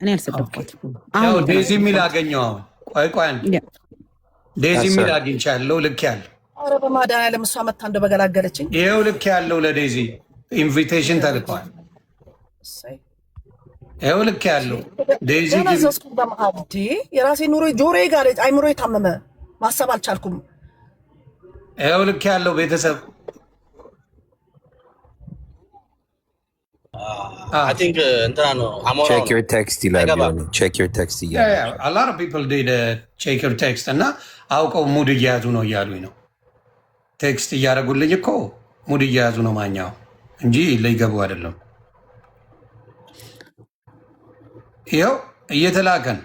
እኔ አልሰደብኩትም። ያው ዴዚ የሚል አገኘው። አሁን ቆይ አንድ ዴዚ የሚል አግኝቻለሁ። ልክ ያለው ኧረ በማዳን እሷ መታ እንደው በገላገለችኝ። ይኸው ልክ ያለው ለዴዚ ኢንቪቴሽን ተልኳል። ይኸው ልክ ያለው ዴዚ ገናዘዝኩ በመሀል የራሴ ኑሮ ጆሮዬ ጋር አይምሮ የታመመ ማሰብ አልቻልኩም። ይኸው ልክ ያለው ቤተሰብ I think check your text check your text a lot of people did check your text እና አውቀው ሙድ እየያዙ ነው እያሉኝ ነው። ቴክስት እያደረጉልኝ እኮ ሙድ እየያዙ ነው ማኛው እንጂ ለይገቡ አይደለም። ይኸው እየተላከን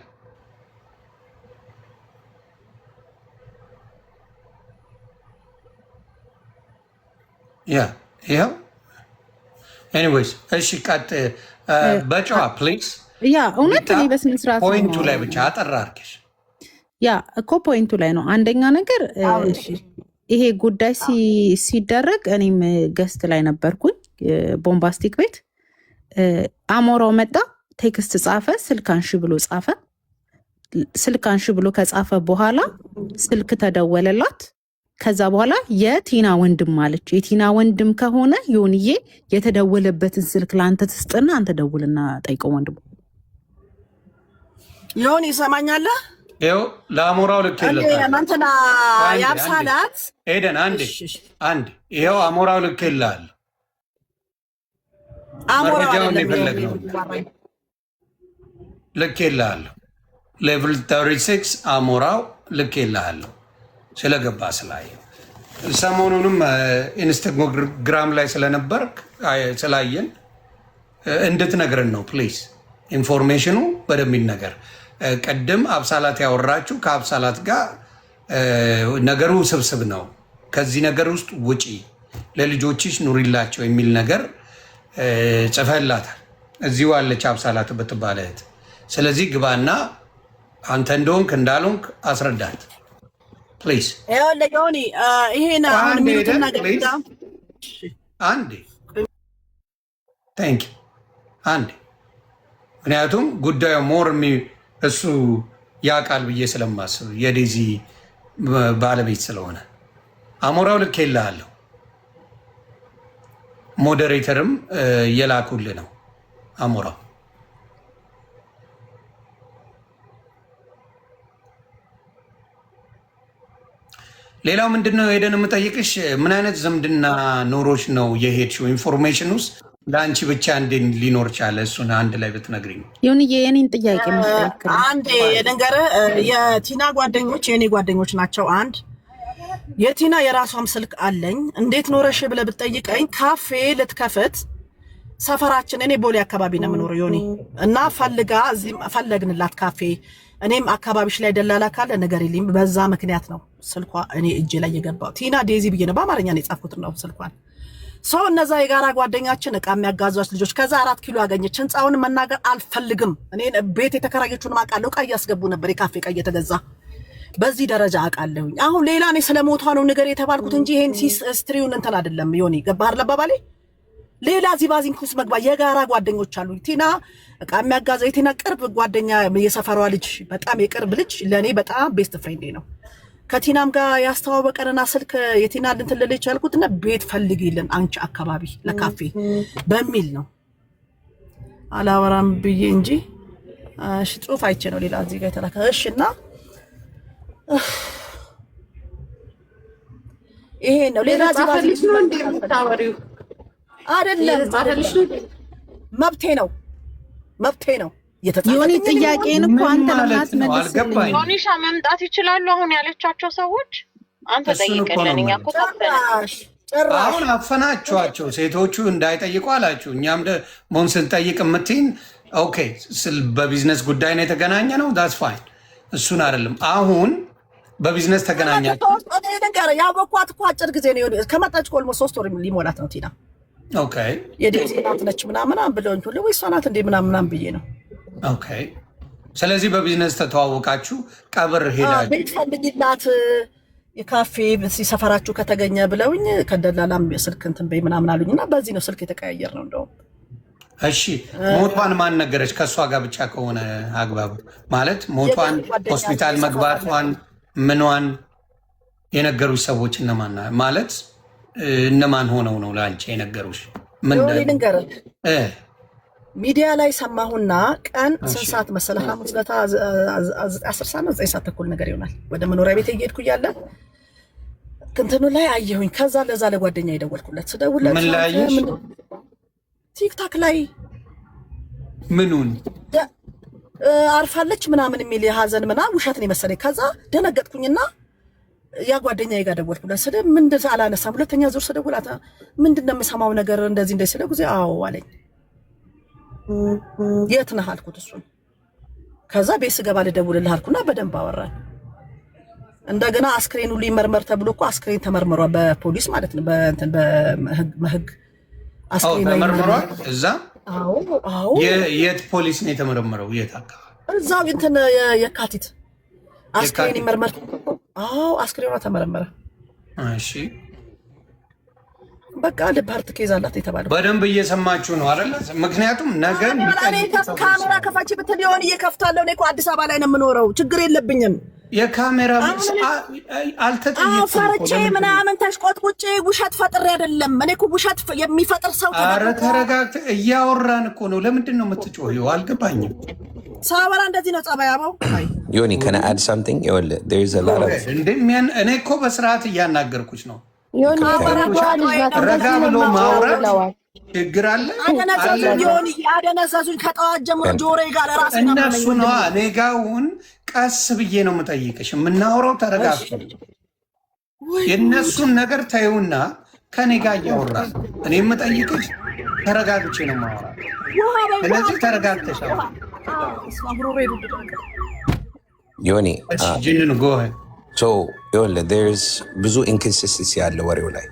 ይኸው ኤኒዌይስ እሺ ቀጥ በጨዋ ፕሊዝ እውነት እኔ በስነ ስርዓት ፖይንቱ ላይ ብቻ አጠራ አድርገሽ እኮ ፖይንቱ ላይ ነው። አንደኛ ነገር ይሄ ጉዳይ ሲደረግ እኔም ገስት ላይ ነበርኩኝ። ቦምባስቲክ ቤት አሞራው መጣ፣ ቴክስት ጻፈ፣ ስልካንሽ ብሎ ጻፈ። ስልካንሽ ብሎ ከጻፈ በኋላ ስልክ ተደወለላት። ከዛ በኋላ የቲና ወንድም አለች። የቲና ወንድም ከሆነ ዮኒዬ የተደወለበትን ስልክ ለአንተ ትስጥና አንተ ደውልና ጠይቀው ወንድሙ። ዮኒ ይሰማኛለህ? ይኸው ለአሞራው ልክ እናንተና ያብሳላት ኤደን አንድ ይኸው አሞራው ልክ ይላል። መረጃውን የፈለግነው ልክ ይላል። ሌቭል 36 አሞራው ልክ ይላል። ስለገባ ስላየ ሰሞኑንም ኢንስታግራም ላይ ስለነበርክ ስላየን እንድትነግረን ነው ፕሊዝ። ኢንፎርሜሽኑ በደንብ ይነገር። ቀደም አብሳላት ያወራችሁ ከአብሳላት ጋር ነገሩ ስብስብ ነው፣ ከዚህ ነገር ውስጥ ውጪ፣ ለልጆችሽ ኑሪላቸው የሚል ነገር ጽፈላታል። እዚሁ አለች አብሳላት ብትባል እህት። ስለዚህ ግባና አንተ እንደሆንክ እንዳልሆንክ አስረዳት ፕሊዝ። ዮኒ ይሄን አሁን የሚሉትን ነገር አንዴ ታንክ አንዴ፣ ምክንያቱም ጉዳዩ ሞር እሱ ያውቃል ብዬ ስለማስብ የዴዚ ባለቤት ስለሆነ አሞራው ልክ የለሃለሁ። ሞዴሬተርም የላኩልህ ነው አሞራው። ሌላው ምንድነው ሄደን የምጠይቅሽ ምን አይነት ዝምድና ኖሮች ነው የሄድሽው? ኢንፎርሜሽን ውስጥ ለአንቺ ብቻ እንዴ ሊኖር ቻለ? እሱን አንድ ላይ ብትነግሪኝ። ዮኒዬ የኔን ጥያቄ አንዴ የነገርህ የቲና ጓደኞች የኔ ጓደኞች ናቸው። አንድ የቲና የራሷም ስልክ አለኝ። እንዴት ኖረሽ ብለህ ብትጠይቀኝ ካፌ ልትከፍት ሰፈራችን፣ እኔ ቦሌ አካባቢ ነው የምኖረው ዮኒ፣ እና ፈልጋ እዚህም ፈለግንላት ካፌ። እኔም አካባቢሽ ላይ ደላላ ካለ ነገር የለም። በዛ ምክንያት ነው ስልኳ እኔ እጄ ላይ የገባው። ቲና ዴዚ ብዬ ነው በአማርኛ ነው የጻፍኩት ነው ስልኳን። ሰው እነዛ የጋራ ጓደኛችን እቃ የሚያጋዟች ልጆች ከዛ 4 ኪሎ ያገኘች። ህንፃውን መናገር አልፈልግም። እኔ ቤት የተከራየችውን አውቃለሁ። እቃ እያስገቡ ነበር፣ የካፌ እቃ እየተገዛ በዚህ ደረጃ አውቃለሁኝ። አሁን ሌላ እኔ ስለሞቷ ነው ነገር የተባልኩት እንጂ ይሄን ሂስትሪውን እንትን አይደለም ዮኒ። ገባህ ለባባሌ? ሌላ ዚባዚንክ ውስጥ መግባ የጋራ ጓደኞች አሉ። ቲና እቃ የሚያጋዛ የቲና ቅርብ ጓደኛ የሰፈሯ ልጅ በጣም የቅርብ ልጅ ለእኔ በጣም ቤስት ፍሬንዴ ነው። ከቲናም ጋር ያስተዋወቀንና ስልክ የቲና እንትን ልልች ያልኩትና ቤት ፈልጊልን አንቺ አካባቢ ለካፌ በሚል ነው አላወራም ብዬ እንጂ እሺ ጽሁፍ አይቼ ነው ሌላ እዚህ ጋር የተላከ። እሺ እና ይሄ ነው ሌላ ጻፈልሽ ነው እንዴ የምታወሪው? አይደለም መብቴ ነው። ዮኒ ጥያቄን እኮ አንተ ለማስመለስ ዮኒሻ መምጣት ይችላሉ አሁን ያለቻቸው ሰዎች። አንተ ጠይቀልን፣ እኛ እኮ አሁን አፈናችኋቸው ሴቶቹ እንዳይጠይቁ አላችሁ። እኛም ሞን ስንጠይቅ የምትይን ኦኬ፣ በቢዝነስ ጉዳይ ነው የተገናኘ ነው ዳትስ ፋይን። እሱን አይደለም አሁን በቢዝነስ ተገናኛችሁ። ያወኳት እኮ አጭር ጊዜ ነው ከመጣች እኮ ኦልሞስት 3 ወር ሊሞላት ነው ቲና። ኦኬ የዴዚ ናት ነች ምናምን ብለውኝ ሁሉ ወይ እሷ ናት እንዴ ምናምን ብዬ ነው። ኦኬ ስለዚህ በቢዝነስ ተተዋወቃችሁ፣ ቀብር ሄዳችሁ ቤት ፈልጊላት የካፌ ሲሰፈራችሁ ከተገኘ ብለውኝ ከደላላም ስልክ እንትን በይ ምናምን አሉኝና በዚህ ነው ስልክ የተቀያየር ነው እንደው እሺ ሞቷን ማን ነገረች? ከእሷ ጋር ብቻ ከሆነ አግባብ ማለት ሞቷን፣ ሆስፒታል መግባቷን፣ ምኗን የነገሩሽ ሰዎች እነማን ማለት እነማን ሆነው ነው ለአንቺ የነገሩሽ? ልንገርህ ሚዲያ ላይ ሰማሁና ቀን ስንት ሰዓት መሰለህ? ሐሙስ ዕለት 10 ሰዓት ነው 9 ሰዓት ተኩል ነገር ይሆናል። ወደ መኖሪያ ቤት እየሄድኩ እያለ እንትኑ ላይ አየሁኝ። ከዛ ለዛ ለጓደኛ የደወልኩለት ስደውልለት ምን ላይ አየሽ? ቲክታክ ላይ ምኑን አርፋለች ምናምን የሚል የሀዘን ምናምን ውሸት ነው የመሰለኝ። ከዛ ደነገጥኩኝና ያ ጓደኛዬ ጋር ደወልኩለት። ስለ ምንድን አላነሳም። ሁለተኛ ዙር ስደውል ምንድን ነው የምሰማው ነገር እንደዚህ እንደዚህ ስለ ጊዜ አዎ አለኝ። የት ነህ አልኩት እሱን። ከዛ ቤት ስገባ ልደውልልህ አልኩና በደንብ አወራን። እንደገና አስክሬኑ ሊመርመር ተብሎ እኮ አስክሬን ተመርምሯል በፖሊስ ማለት ነው። በእንትን በህግ አስክሬን ተመርምሯል እዛ። አዎ የት ፖሊስ ነው የተመረመረው? የት አካባቢ? እዛው እንትን የካቲት አስክሬን ይመርመር። አዎ አስክሬኗ ተመረመረ። እሺ በቃ ልብ ሀርት ኬዝ አላት የተባለው በደንብ እየሰማችሁ ነው አይደል? ምክንያቱም ነገ ካሜራ ከፋች ብትል ሊሆን እየከፍታለሁ። እኔ እኮ አዲስ አበባ ላይ ነው የምኖረው፣ ችግር የለብኝም። የካሜራ አልተጠየቅኩም ፈርቼ ምናምን ተሽቆጥቁጬ ውሸት ፈጥሬ አይደለም። እኔ እኮ ውሸት የሚፈጥር ሰው ኧረ ተረጋግተህ እያወራን እኮ ነው። ለምንድን ነው የምትጮሂው? አልገባኝም። ሳወራ እንደዚህ ነው ጸባይ። አበው ዮኒ can I add something? there is a lot of እኔ እኮ በስርዓት እያናገርኩች ነው። ረጋ ብሎ ማውራት ችግር አለ። አደነዘዙኝ ከጠዋት ጀምሮ ጆሮዬ ጋር ራሴ እነሱ ነዋ። እኔ ጋ አሁን ቀስ ብዬ ነው የምጠይቅሽ። የምናወራው ተረጋግተን የእነሱን ነገር ተይውና ከኔ ጋር እያወራ እኔ የምጠይቅሽ ተረጋግቼ ነው የማወራ። ስለዚህ ተረጋግተሽ ዮኒ ጅንን ጎህ there's ብዙ ኢንኮንሲስተንሲ ያለ ወሬው ላይ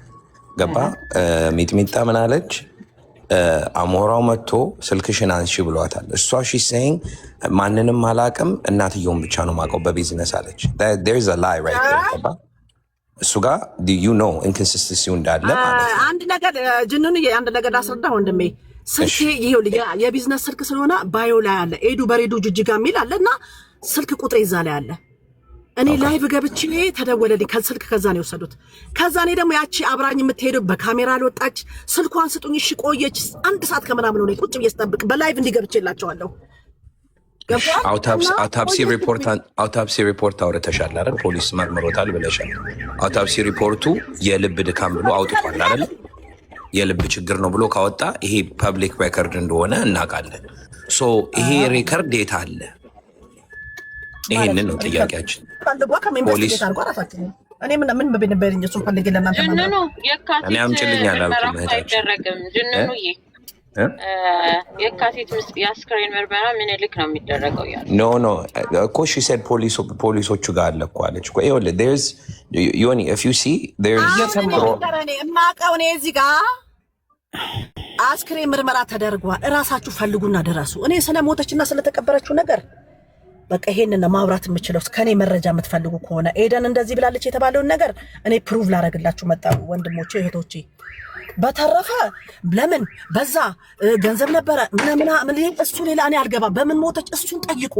ገባ። ሚጥሚጣ ምን አለች? አሞራው መጥቶ ስልክሽን አንሺ ብሏታል። እሷ ሺሴይንግ ማንንም አላቅም እናትየውን ብቻ ነው ማውቀው በቢዝነስ አለች። there's a lie right there ገባ። እሱ ጋር ኢንኮንሲስተንሲው እንዳለ ማለት አንድ ነገር ጅኑን አንድ ነገር ላስረዳ ወንድሜ። ስልክ ይሄው የቢዝነስ ስልክ ስለሆነ ባዮ ላይ አለ ኤዱ በሬዱ ጅጅጋ የሚል አለ እና ስልክ ቁጥር ይዛ ላይ አለ። እኔ ላይቭ ገብቼ ተደወለልኝ ከስልክ ከዛ ነው የወሰዱት። ከዛ እኔ ደግሞ ያቺ አብራኝ የምትሄደው በካሜራ አልወጣች። ስልኳን ስጡኝ እሺ ቆየች። 1 ሰዓት ከምናምን ነው ቁጭ ብዬ ስጠብቅ በላይቭ እንዲገብቼላቸዋለሁ። አውታፕሲ ሪፖርት አውርተሻል አይደል? ፖሊስ መርምሮታል ብለሻል። አውታፕሲ ሪፖርቱ የልብ ድካም ብሎ አውጥቷል አይደል? የልብ ችግር ነው ብሎ ካወጣ ይሄ ፐብሊክ ሬከርድ እንደሆነ እናውቃለን። ይሄ ሬከርድ የት አለ? ይሄንን ነው ጥያቄያችን። ፖሊስ እኔ ምን በቤነበርኝ እሱን ፈልጌ ለእናንተ ጅንኑ የካቲት አምጪልኝ አላልኩም። አይደረግም። ጅንኑዬ የካቲት የአስክሬን ምርመራ ምኒልክ ነው የሚደረገው ያለ ኖ እኮ ሺ ሴድ ፖሊሶቹ ጋር አለ እኮ አለች እኮ። ይኸውልህ there's ዮኒ if you see there's የማውቀው እኔ እዚህ ጋር አስክሬን ምርመራ ተደርጓል። እራሳችሁ ፈልጉና ደረሱ። እኔ ስለሞተችና ስለተቀበረችው ነገር በቃ ይሄንን ማውራት የምችለው ከኔ መረጃ የምትፈልጉ ከሆነ ኤደን እንደዚህ ብላለች የተባለውን ነገር እኔ ፕሩቭ ላደርግላችሁ መጣሁ ወንድሞቼ እህቶቼ። በተረፈ ለምን በዛ ገንዘብ ነበረ ምን እሱ ሌላ እኔ አልገባም። በምን ሞተች እሱን ጠይቁ።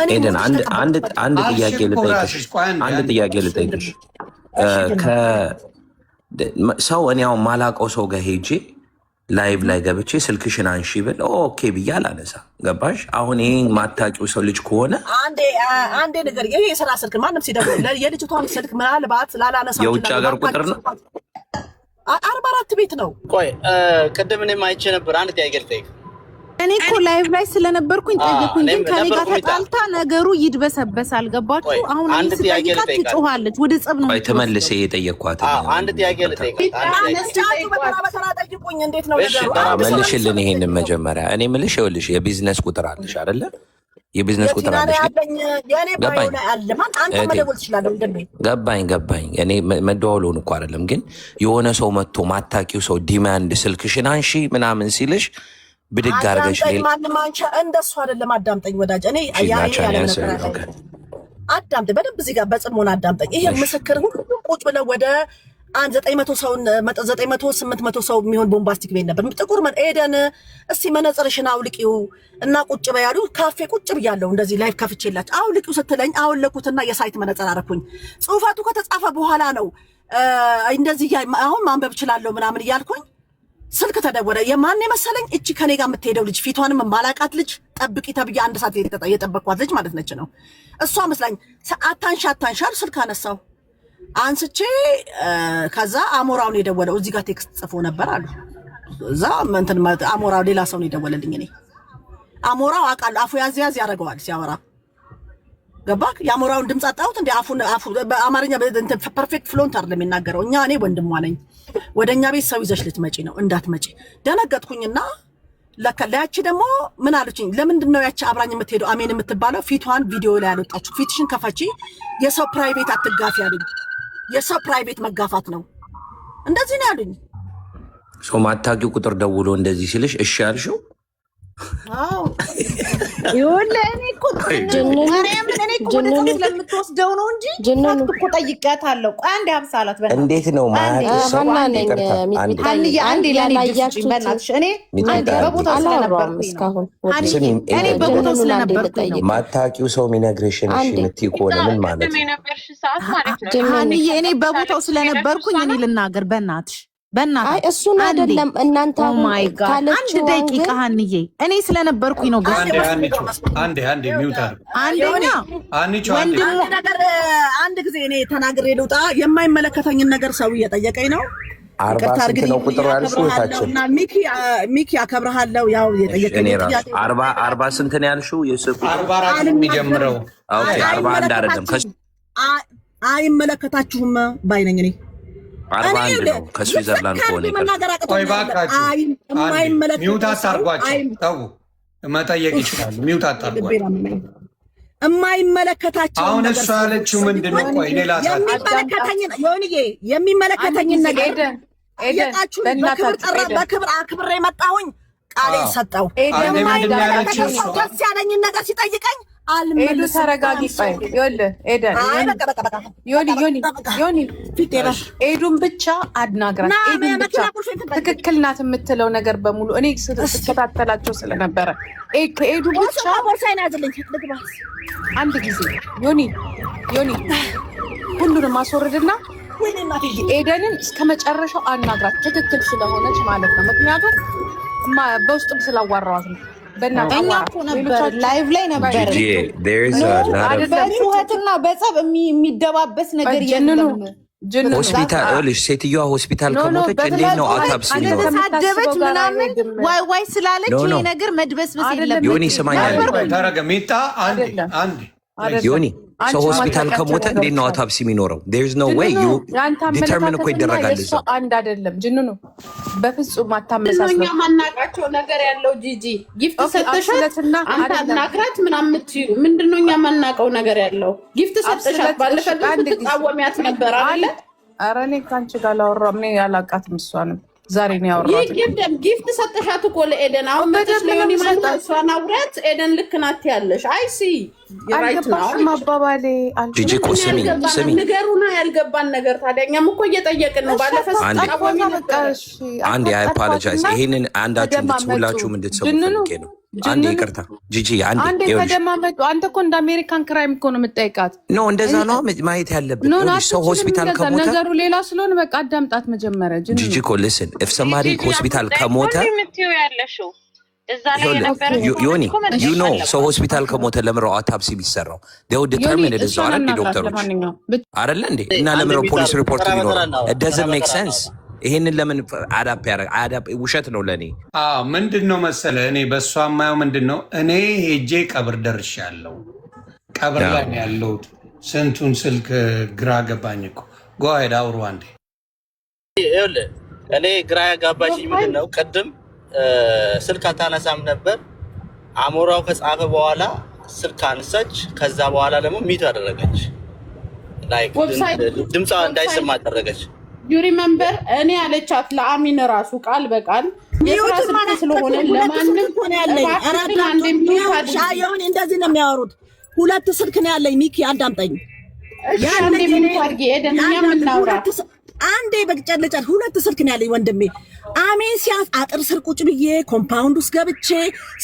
እኔ ኤደን አንድ ጥያቄ ልጠይቅሽ ሰው እኔ አሁን ማላውቀው ሰው ጋር ሄጄ ላይቭ ላይ ገብቼ ስልክሽን አንሺ ብል ኦኬ ብዬ አላነሳ። ገባሽ? አሁን ይሄ ማታውቂው ሰው ልጅ ከሆነ አንዴ ነገር ይሄ የስራ ስልክ ማንም ሲደውል የልጅቷን ስልክ ምናልባት ላላነሳ የውጭ ሀገር ቁጥር ነው 44 ቤት ነው። ቆይ ቅድም እኔም አይቼ ነበር። አንድ ጥያቄ ልጠይቅ። እኔ እኮ ላይቭ ላይ ስለነበርኩኝ ጠየቁኝ። ግን ከኔ ጋር ተጣልታ ነገሩ ይድበሰበሳል። ገባችሁ? አሁን አንድ ጥያቄ ልጠይቅ። ትጮሃለች። ወደ ጸብ ነው ተመልሰ የጠየኳት። አንድ ጥያቄ ልጠይቅ። እንዴት ነው መልሽልን ይሄንን መጀመሪያ። እኔ የምልሽ ይኸውልሽ የቢዝነስ ቁጥር አለሽ አይደለ? የቢዝነስ ቁጥር አለሽ። ገባኝ። እኔ መደዋወሉን እኮ አይደለም ግን የሆነ ሰው መጥቶ ማታቂው ሰው ዲማንድ ስልክሽን አንሺ ምናምን ሲልሽ ብድግ አድርገሽ እንደሱ አይደለም። አዳምጠኝ ወዳጅ፣ እኔ አዳምጠኝ በደንብ እዚህ ጋር በጽሞና አዳምጠኝ። ይሄ ምስክር ሁሉም ቁጭ ብለው ወደ አንድ 900 ሰው 800 ሰው የሚሆን ቦምባስቲክ ቤት ነበር። ጥቁር ኤደን እስቲ መነጽርሽን አውልቂው እና ቁጭ በያሉ ካፌ ቁጭ ብያለሁ። እንደዚህ ላይፍ ከፍቼላችሁ አውልቂው ስትለኝ አውለኩትና የሳይት መነጽር አረኩኝ። ጽሁፋቱ ከተጻፈ በኋላ ነው እንደዚህ አሁን ማንበብ እችላለሁ ምናምን እያልኩኝ ስልክ ተደወለ። የማን መሰለኝ? እቺ ከኔ ጋር የምትሄደው ልጅ ፊቷንም ማላቃት ልጅ ጠብቂ ተብዬ 1 ሰዓት የጠበቅኳት ልጅ ማለት ነች ነው እሷ መስላኝ። አታንሻ ስልክ አነሳው አንስቼ ከዛ አሞራውን የደወለው እዚህ ጋር ቴክስት ጽፎ ነበር አሉ። እዛ እንትን አሞራው ሌላ ሰው ነው የደወለልኝ። እኔ አሞራው አውቃለሁ አፉ ያዝ ያደርገዋል ሲያወራ ገባክ? የአሞራውን ድምፅ አጣሁት እንደ አፉ በአማርኛ ፐርፌክት ፍሎንት አይደለም የሚናገረው። እኔ ወንድሟ ነኝ። ወደኛ ቤት ሰው ይዘሽ ልትመጪ ነው እንዳትመጪ ደነገጥኩኝና ለከላያቺ ደግሞ ምን አሉችኝ? ለምንድን ነው ያቺ አብራኝ የምትሄደው አሜን የምትባለው ፊቷን ቪዲዮ ላይ ያልወጣችሁ? ፊትሽን ከፈቺ የሰው ፕራይቬት አትጋፊ አሉኝ። የሰው ፕራይቬት መጋፋት ነው እንደዚህ ነው ያሉኝ። ሰው ማታውቂው ቁጥር ደውሎ እንደዚህ ሲልሽ እሺ ያልሽው? አዎ ይኸውልህ እኔ እኮ ስለምትወስደው ነው እንጂ እኮ ጠይቄያታለሁ። ቆይ አንዴ ሀብሳላት እንዴት ነው ማለት በቦታው ስለነበርኩኝ ነው። ማታውቂው ሰው የሚነግርሽን እሺ የምትይ ከሆነ ምን ማለት ነው? ሀንዬ እኔ በቦታው ስለነበርኩኝ እኔ ልናገር በእናትሽ አይ እሱን አይደለም እናንተ አንድ ደቂቃ ሀንዬ እኔ ስለነበርኩኝ ነው። አንዴ ሚውት አድርጉ። አንድ ጊዜ እኔ ተናግሬ ልውጣ። የማይመለከተኝን ነገር ሰው እየጠየቀኝ ነው። 40 ስንት ነው ቁጥሩ ያልሽው? ታችን ሚኪ አከብርሃለሁ። ያው የጠየቀኝ 40 ስንት ነው ያልሽው? 44 የሚጀምረው ኦኬ 41 አይደለም። አይመለከታችሁም ባይነኝ እኔ 41 ነው ከስዊዘርላንድ ከሆነ ሚውት አታርጓቸው። ተው መጠየቅ ይችላሉ። ሚውት አታርጓቸው። የማይመለከታቸው አሁን እሱ ያለችው ምንድን ነው? ቆይ ሌላ የሚመለከተኝን ነገር በክብር አክብሬ መጣሁኝ። ቃሌን ሰጠው። ደስ ያለኝን ነገር ሲጠይቀኝ ኤዱ ተረጋጊ። ኤዱን ብቻ አድናግራት። ኤዱን ብቻ ትክክል ናት የምትለው ነገር በሙሉ እኔ ስትከታተላቸው ስለነበረ ከኤዱ ብቻ አንድ ጊዜ ዮኒ ሁሉንም ማስወረድና ኤደንን እስከ መጨረሻው አናግራት፣ ትክክል ስለሆነች ማለት ነው። ምክንያቱም በውስጥም ስላዋራዋት ነው። እኛ እኮ ነበር ላይቭ ላይ ነበር። በጩኸትና በጸብ የሚደባበስ ነገር የለም። ሆስፒታል ሴትዮዋ ሆስፒታል ከሞተች እንዴት ነው አውቶፕሲ ነው? ተሳደበች ምናምን ዋይ ስላለች ይሄ ነገር መድበስበስ የለም። ዮኒ ስማኛል። ተረጋሚታ አንድ ዮኒ ሰው ሆስፒታል ከሞተ እንዴት ነው አውቶፕሲ የሚኖረው? there is no way you determine እኮ ይደረጋል። እሱ አንድ አይደለም ጅንኑ በፍጹም አታመሳስለው። እኛ ማናቃቸው ነገር ያለው ጂጂ ጊፍት ሰጥተሻትና አንተ አናግራት ምናምን የምትይው ምንድነው? እኛ ማናቀው ነገር ያለው ጊፍት ሰጥተሻት ባለፈው ተቃወሚያት ነበር አይደል? ኧረ እኔ ካንቺ ጋር ላወራም እኔ ያላቃትም እሷንም ዛሬ ነው ያወራሁት። ጊፍት ሰጥተሻት እኮ ለኤደን አሁን መጥተሽ ለዮኒ ማለት እሷን አውራት ኤደን ልክ ናት ያለሽ አይሲ ራይት ነው ማባባሌ ጂጂ እኮ ስሚ ንገሩና ያልገባን ነገር ታዲያ እኛም እኮ እየጠየቅን ነው። ባለፈው አንዴ አይ አፖሎጃይዝ ይሄንን አንዳችሁ ሁላችሁም እንድትሰሙ ፈልጌ ነው። አንዴ ይቅርታ ጂጂ አንዴ በደማመጡ አንተ እኮ እንደ አሜሪካን ክራይም እኮ ነው የምትጠይቃት። ኖ እንደዛ ነው ማየት ያለብን። ሰው ሆስፒታል ከሞተ ነገሩ ሌላ ስለሆነ በቃ አዳምጣት መጀመሪያ ጂጂ እኮ listen if somebody ሆስፒታል ከሞተ ዮኒ you know ሰው ሆስፒታል ከሞተ ለምረው አውቶፕሲ ቢሰራው they would determine it is already ዶክተሮች አይደለ እንዴ? እና ለምረው ፖሊስ ሪፖርት ቢኖር it doesn't make sense። ይሄንን ለምን አዳፕ ውሸት ነው ለኔ። ምንድን ነው መሰለ እኔ በእሷ የማየው ምንድን ነው እኔ ሄጄ ቀብር ደርሻለሁ። ቀብር ላይ ነው ያለሁት። ስንቱን ስልክ ግራ ገባኝ እኮ ጎሄድ አውሩ አንዴ። እኔ ግራ ያጋባሽኝ ምንድን ነው ቅድም ስልክ አታነሳም ነበር። አሞራው ከጻፈ በኋላ ስልክ አነሳች። ከዛ በኋላ ደግሞ ሚት አደረገች። ላይክ ድምጿ እንዳይሰማ አደረገች። ዩ ሪመምበር እኔ ያለቻት ለአሚን ራሱ ቃል በቃል የስራ ስልክ ስለሆነ ለማንም ሻየውን እንደዚህ ነው የሚያወሩት። 2 ስልክ ነው ያለኝ። ሚኪ አዳምጠኝ። አንዴ በቅጨለጫል 2 ስልክ ነው ያለኝ ወንድሜ። አሜን ሲያስ አጥር ስር ቁጭ ብዬ ኮምፓውንድ ውስጥ ገብቼ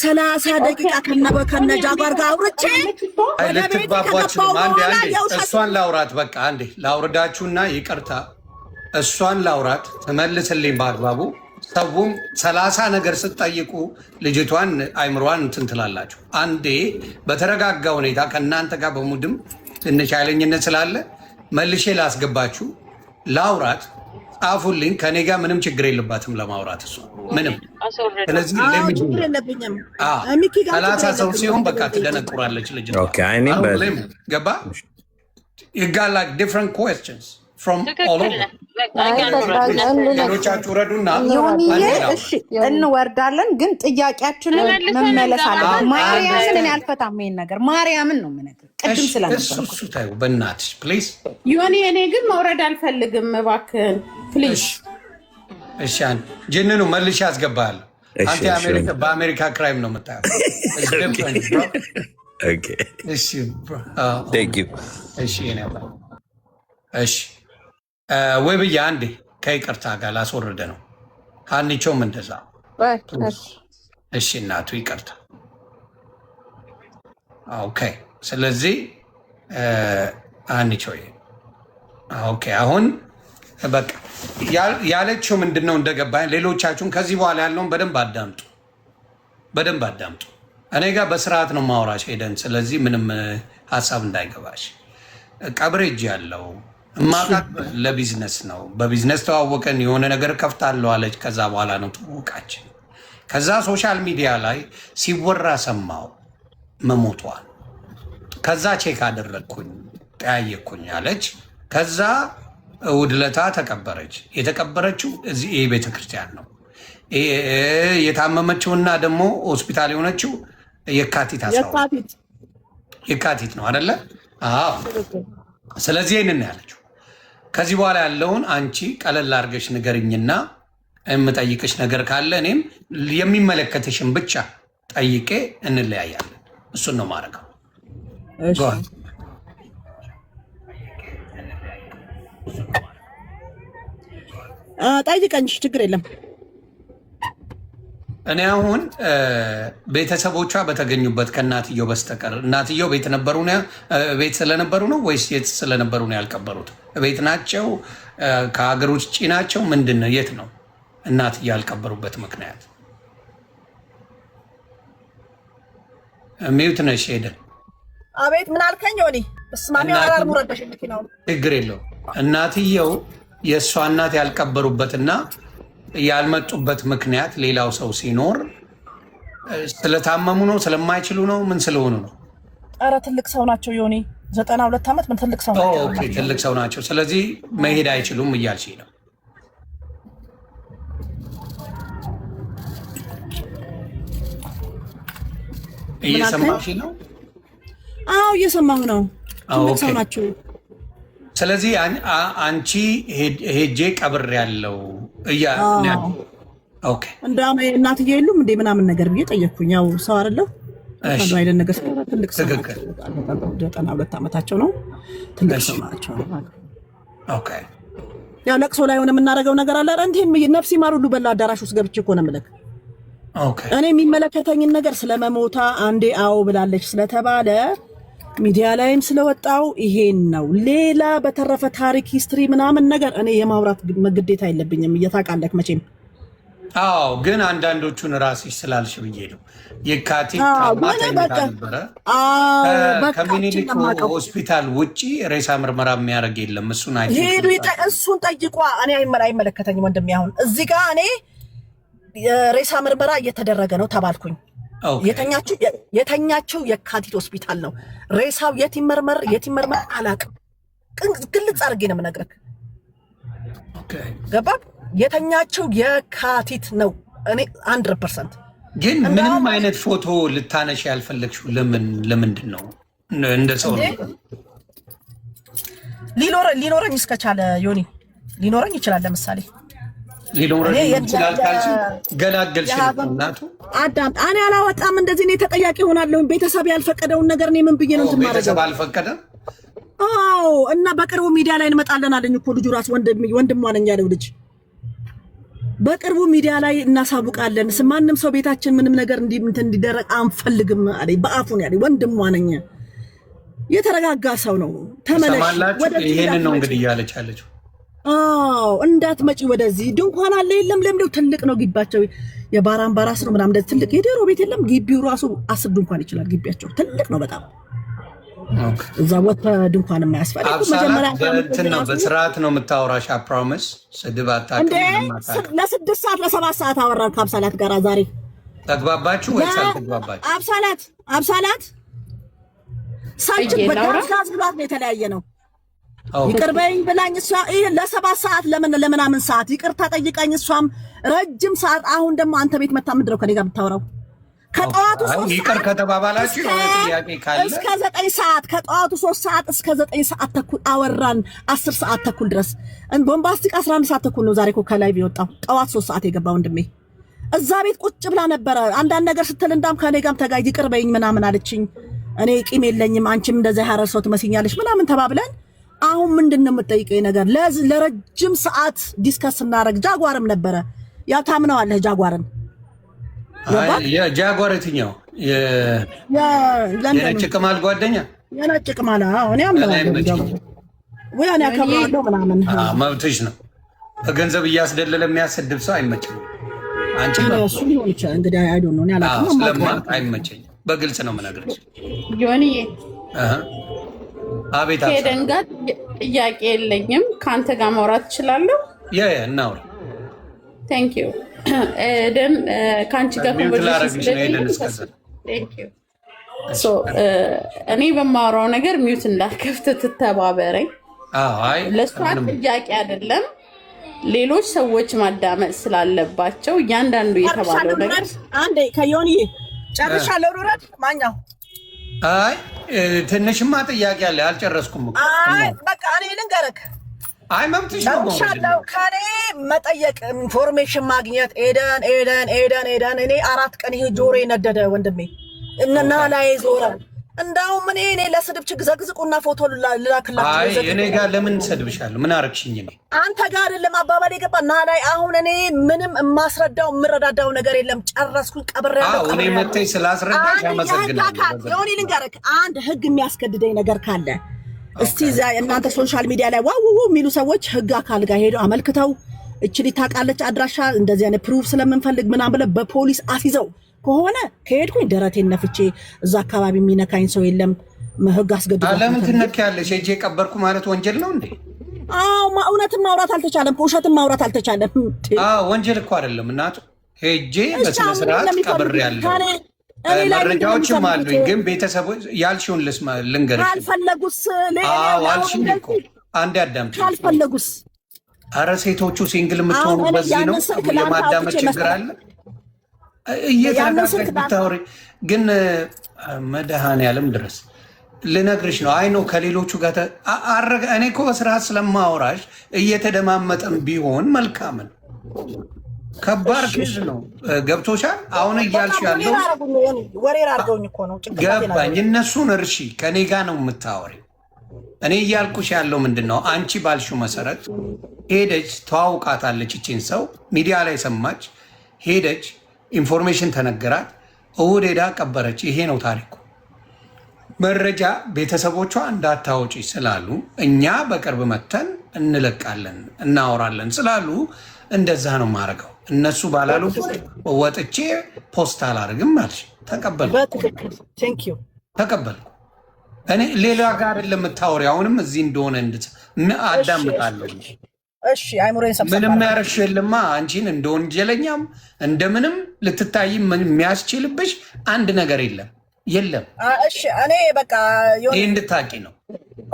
30 ደቂቃ ከነጃጓር ጋር አውርቼ ልትግባቧችሁም። አንዴ እሷን ላውራት፣ በቃ አንዴ ላውርዳችሁና ይቅርታ፣ እሷን ላውራት ትመልስልኝ በአግባቡ። ሰውም 30 ነገር ስትጠይቁ ልጅቷን አይምሯን እንትን ትላላችሁ። አንዴ በተረጋጋ ሁኔታ ከእናንተ ጋር በሙድም ትንሽ ኃይለኝነት ስላለ መልሼ ላስገባችሁ፣ ላውራት። ጻፉልኝ። ከኔ ጋር ምንም ችግር የለባትም ለማውራት እሷ ምንም። ስለዚህ 30 ሰው ሲሆን በቃ ትደነቁራለች ልጅ። ገባ? ይጋላ ዲፍረንት ኩዌስችንስ ፍሮም ኦል ኦቨር። ሌሎቻችሁ ረዱና እንወርዳለን፣ ግን ጥያቄያችንን መመለስ አለበት። ማርያምን እኔ አልፈታም ይሄን ነገር፣ ማርያምን ነው የምነግርህ። ቅድም ስለነበርኩ እሱ ታዩ በእናትሽ ፕሊዝ። ዮኒ እኔ ግን መውረድ አልፈልግም እባክህን ፕሊዝ። እሺ ጅንኑ መልሼ አስገባለሁ። አንተ በአሜሪካ ክራይም ነው የምታየው። እሺ ወይ ብዬ አንዴ ከይቅርታ ጋር ላስወርደ ነው። ሀኒቾም እንደዛ። እሺ እናቱ ይቅርታ። ኦኬ ስለዚህ ሀኒቾ ኦኬ አሁን በቃ ያለችው ምንድነው እንደገባኝ። ሌሎቻችሁን ከዚህ በኋላ ያለውን በደንብ አዳምጡ፣ በደንብ አዳምጡ። እኔ ጋር በስርዓት ነው ማውራሽ ሄደን። ስለዚህ ምንም ሀሳብ እንዳይገባሽ። ቀብሬጅ ያለው እማቃት ለቢዝነስ ነው። በቢዝነስ ተዋወቀን፣ የሆነ ነገር ከፍታለሁ አለች። ከዛ በኋላ ነው ተዋወቃችን። ከዛ ሶሻል ሚዲያ ላይ ሲወራ ሰማው መሞቷል። ከዛ ቼክ አደረግኩኝ፣ ጠያየኩኝ አለች። ከዛ እሑድ ዕለት ተቀበረች። የተቀበረችው እዚህ ቤተክርስቲያን ነው። የታመመችውና ደግሞ ሆስፒታል የሆነችው የካቲት ነው አይደለ? አዎ። ስለዚህ ይህንን ያለችው ከዚህ በኋላ ያለውን አንቺ ቀለል አድርገሽ ንገርኝና የምጠይቅሽ ነገር ካለ እኔም የሚመለከትሽን ብቻ ጠይቄ እንለያያለን። እሱን ነው ማድረገው። ጠይቀኝ፣ ችግር የለም። እኔ አሁን ቤተሰቦቿ በተገኙበት ከእናትየው በስተቀር እናትየው ቤት ስለነበሩ ነው ወይስ የት ስለነበሩ ነው ያልቀበሩት? ቤት ናቸው? ከሀገር ውጭ ናቸው? ምንድን ነው? የት ነው እናትየው ያልቀበሩበት ምክንያት? ሚዩት ነሽ ሄደን። አቤት ምን አልከኝ? ሆኒ እስማሚ አራር ሙረደሽ ነው። ችግር የለው። እናትየው የእሷ እናት ያልቀበሩበትና ያልመጡበት ምክንያት ሌላው ሰው ሲኖር ስለታመሙ ነው? ስለማይችሉ ነው? ምን ስለሆኑ ነው? ኧረ ትልቅ ሰው ናቸው ዮኒ፣ 92 ዓመት ምን ትልቅ ሰው ናቸው። ኦኬ ትልቅ ሰው ናቸው። ስለዚህ መሄድ አይችሉም እያልሽ ነው? እየሰማሽ ነው? አዎ እየሰማሁ ነው። ትልቅ ሰው ናቸው። ስለዚህ አንቺ ሄጄ ቀብር ያለው እንደውም እናትዬ የሉም እንዴ ምናምን ነገር ብዬ ጠየቅኩኝ። ያው ሰው አይደለሁ አይደል ነገር ትልቅ ሰው ናቸው። 92 ዓመታቸው ነው። ትልቅ ሰው ናቸው። ያው ለቅሶ ላይ ሆነ የምናደርገው ነገር አለ። እንዴም ነፍስ ይማር ሁሉ በላ አዳራሽ ውስጥ ገብቼ እኮ ነው የምልህ። እኔ የሚመለከተኝን ነገር ስለመሞታ አንዴ አዎ ብላለች ስለተባለ ሚዲያ ላይም ስለወጣው ይሄን ነው። ሌላ በተረፈ ታሪክ ሂስትሪ ምናምን ነገር እኔ የማውራት ግዴታ የለብኝም። እየታውቃለህ መቼም። አዎ ግን አንዳንዶቹን ራስሽ ስላልሽ ብዬ ነው። የካቲት ነበረ ከሚኒሊክ ሆስፒታል ውጭ ሬሳ ምርመራ የሚያደርግ የለም። እሱን ሄዱ እሱን ጠይቋ። እኔ አይመለከተኝም ወንድሜ። አሁን እዚህ ጋር እኔ ሬሳ ምርመራ እየተደረገ ነው ተባልኩኝ። የተኛችው የካቲት ሆስፒታል ነው። ሬሳው የት ይመርመር አላውቅም። ግልጽ አድርጌ ነው የምነግርህ። ገባ? የተኛችው የካቲት ነው። እኔ 100% ግን ምንም አይነት ፎቶ ልታነሽ ያልፈለግሽው ለምንድን ነው? እንደ ሰው ሊኖረኝ እስከቻለ ዮኒ ሊኖረኝ ይችላል። ለምሳሌ ሊኖረኝ ይችላል ካልሽ ገላገልሽ እናቱ አዳም እኔ አላወጣም። እንደዚህ ነው ተጠያቂ ሆናለሁ። ቤተሰብ ያልፈቀደውን ነገር እኔ ምን ብዬ ነው እንትን ማድረግ? ቤተሰብ አልፈቀደም። አዎ እና በቅርቡ ሚዲያ ላይ እንመጣለን አለኝ እኮ ልጁ ራስ ወንድሟ ነኝ ያለው ልጅ በቅርቡ ሚዲያ ላይ እናሳውቃለን። ማንም ሰው ቤታችን ምንም ነገር እንዲደረግ አንፈልግም አለኝ። በአፉን ያለኝ ወንድሟ ነኝ። የተረጋጋ ሰው ነው። ተመለሽ ወደዚህ። ይሄንን ነው እንግዲህ እያለች ያለችው። አዎ እንዳትመጪ ወደዚህ ድንኳን አለ የለም ለምለው ትልቅ ነው ግቢያቸው። የባራን ባራስ ነው ምናምን እንደዚህ ትልቅ የዶሮ ቤት የለም። ግቢው ራሱ 10 ድንኳን ይችላል። ግቢያቸው ትልቅ ነው በጣም። እዛ ወጣ ድንኳን የማያስፈልግ መጀመሪያ እንትን ነው በስርዓት ነው የምታወራሽ። ፕሮሚስ ስድብ አታውቅም። ለ6 ሰዓት ለ7 ሰዓት አወራን ከአብሳላት ጋር ዛሬ። ተግባባችሁ ወይስ አልተግባባችሁ? አብሳላት ሳንቺ በጋዝ ብላት ነው የተለያየ ነው። ይቅርበኝ ብላኝ እሷ ለ7 ሰዓት ለምናምን ሰዓት ይቅርታ ጠይቃኝ እሷም ረጅም ሰዓት። አሁን ደግሞ አንተ ቤት መታ ምንድነው ከኔ ጋር የምታወራው? ከጠዋቱ 3 ይቅር ከተባባላችሁ ጥያቄ ካለ እስከ 9 ሰዓት ከጠዋቱ 3 ሰዓት እስከ 9 ሰዓት ተኩል አወራን። 10 ሰዓት ተኩል ድረስ ቦምባስቲክ 11 ሰዓት ተኩል ነው ዛሬ እኮ ከላይ ቢወጣው ጠዋት 3 ሰዓት የገባ ወንድሜ እዛ ቤት ቁጭ ብላ ነበረ። አንዳንድ ነገር ስትል እንዳም ከኔ ጋርም ተጋይ ይቅርበኝ ምናምን አለችኝ። እኔ ቂም የለኝም አንቺም እንደዛ ያረሰው ትመስኛለሽ ምናምን ተባብለን አሁን ምንድነው የምትጠይቀኝ ነገር? ለረጅም ሰዓት ዲስከስ እናረግ። ጃጓርም ነበረ ያ ታምነዋለህ ጃጓርን? የጃጓር የትኛው የነጭ ቅማል ጓደኛ? የነጭ ቅማል እኔ አምነዋለሁ ወይ እኔ አከብራለሁ ምናምን። መብትሽ ነው። በገንዘብ እያስደለለ የሚያሰድብ ሰው አይመችም። አንቺ ነው እሱ ሊሆን ይችላል እንግዲህ አይዶ ነው። እኔ አላውቅም ስለማውቅ አይመቸኝም። በግልጽ ነው የምነግርሽ ዮኒዬ። አቤት ከኤደን ጋር ጥያቄ የለኝም። ከአንተ ጋር ማውራት እችላለሁ? እናውራ። ቴንክ ዩ ኤደን። ከአንቺ ጋር እኔ በማወራው ነገር ሚዩት እንዳልከፍት ትተባበረኝ። ለእሷ ጥያቄ አይደለም፣ ሌሎች ሰዎች ማዳመጥ ስላለባቸው እያንዳንዱ የተባለው ነገር አንዴ ከዮኒዬ ጨርሻለሁ። ሩረት ማኛው አይ ትንሽማ ጥያቄ አለ አልጨረስኩም እኮ። አይ በቃ እኔ ልንገርህ። አይ መብትሽ ነው። ጨርሻለሁ። ከኔ መጠየቅ ኢንፎርሜሽን ማግኘት ኤደን እኔ 4 ቀን ይሄ ጆሮ ነደደ ወንድሜ እና ላይ ዞረ። እንዳውም እኔ ለስድብ ዘግዝቁና ፎቶ ልላክላችሁ። አይ እኔ ጋር ለምን ሰድብሻለሁ? ምን አረግሽኝ? እኔ አንተ ጋር አይደለም አባባል የገባ እና ላይ አሁን እኔ ምንም የማስረዳው የምረዳዳው ነገር የለም። ጨረስኩኝ። ቀብሬያለሁ። እኔ መተይ ስላስረዳሽ አመሰግናለሁ። የሆነ ልንገርህ፣ አንድ ህግ የሚያስገድደኝ ነገር ካለ እስቲ እናንተ ሶሻል ሚዲያ ላይ ዋው የሚሉ ሰዎች ህግ አካል ጋር ሄደው አመልክተው እችሊ ታውቃለች አድራሻ እንደዚህ አይነት ፕሩፍ ስለምንፈልግ ምናምን ብለህ በፖሊስ አስይዘው ከሆነ ከሄድኩኝ ደረቴን ነፍቼ እዛ አካባቢ የሚነካኝ ሰው የለም። ህግ አስገድዶ ለምን ትነኪያለሽ? ሄጄ ቀበርኩ ማለት ወንጀል ነው እንዴ? እውነትን ማውራት አልተቻለም፣ ውሸትን ማውራት አልተቻለም። ወንጀል እኮ አይደለም እናቱ። ሄጄ በስነ ስርዓት ቀብሬያለሁ። መረጃዎችም አሉኝ። ግን ቤተሰቦች ያልሽውን ልንገርሽ። ካልፈለጉስ አልሽኝ እኮ አንዴ አዳምጪኝ። ካልፈለጉስ? ኧረ ሴቶቹ ሲንግል የምትሆኑ በዚህ ነው። የማዳመጥ ችግር አለ። እየተነጋገርሽ ብታወሪ ግን መድኃኔዓለም ድረስ ልነግርሽ ነው። አይ ነው ከሌሎቹ ጋር እኔ እኮ በስርዓት ስለማወራሽ እየተደማመጠን ቢሆን መልካምን። ከባድ ኬዝ ነው። ገብቶሻል? አሁን እያልሽ ያለው ገባኝ። እነሱን እርሺ፣ ከኔ ጋር ነው የምታወሪ። እኔ እያልኩሽ ያለው ምንድን ነው? አንቺ ባልሽው መሰረት ሄደች፣ ተዋውቃታለች። ይችን ሰው ሚዲያ ላይ ሰማች፣ ሄደች፣ ኢንፎርሜሽን ተነገራት፣ እሑድ ሄዳ ቀበረች። ይሄ ነው ታሪኩ። መረጃ ቤተሰቦቿ እንዳታወጪ ስላሉ እኛ በቅርብ መተን እንለቃለን እናወራለን ስላሉ እንደዛ ነው የማደርገው። እነሱ ባላሉ ወጥቼ ፖስት አላደርግም አልሽ። ተቀበልኩ። እኔ ሌላ ጋር ለምታወሪ አሁንም እዚህ እንደሆነ አዳምጣለሁ። ምንም ያረሽ የለማ። አንቺን እንደ ወንጀለኛም እንደምንም ልትታይ የሚያስችልብሽ አንድ ነገር የለም። እኔ በቃ ይህ እንድታቂ ነው።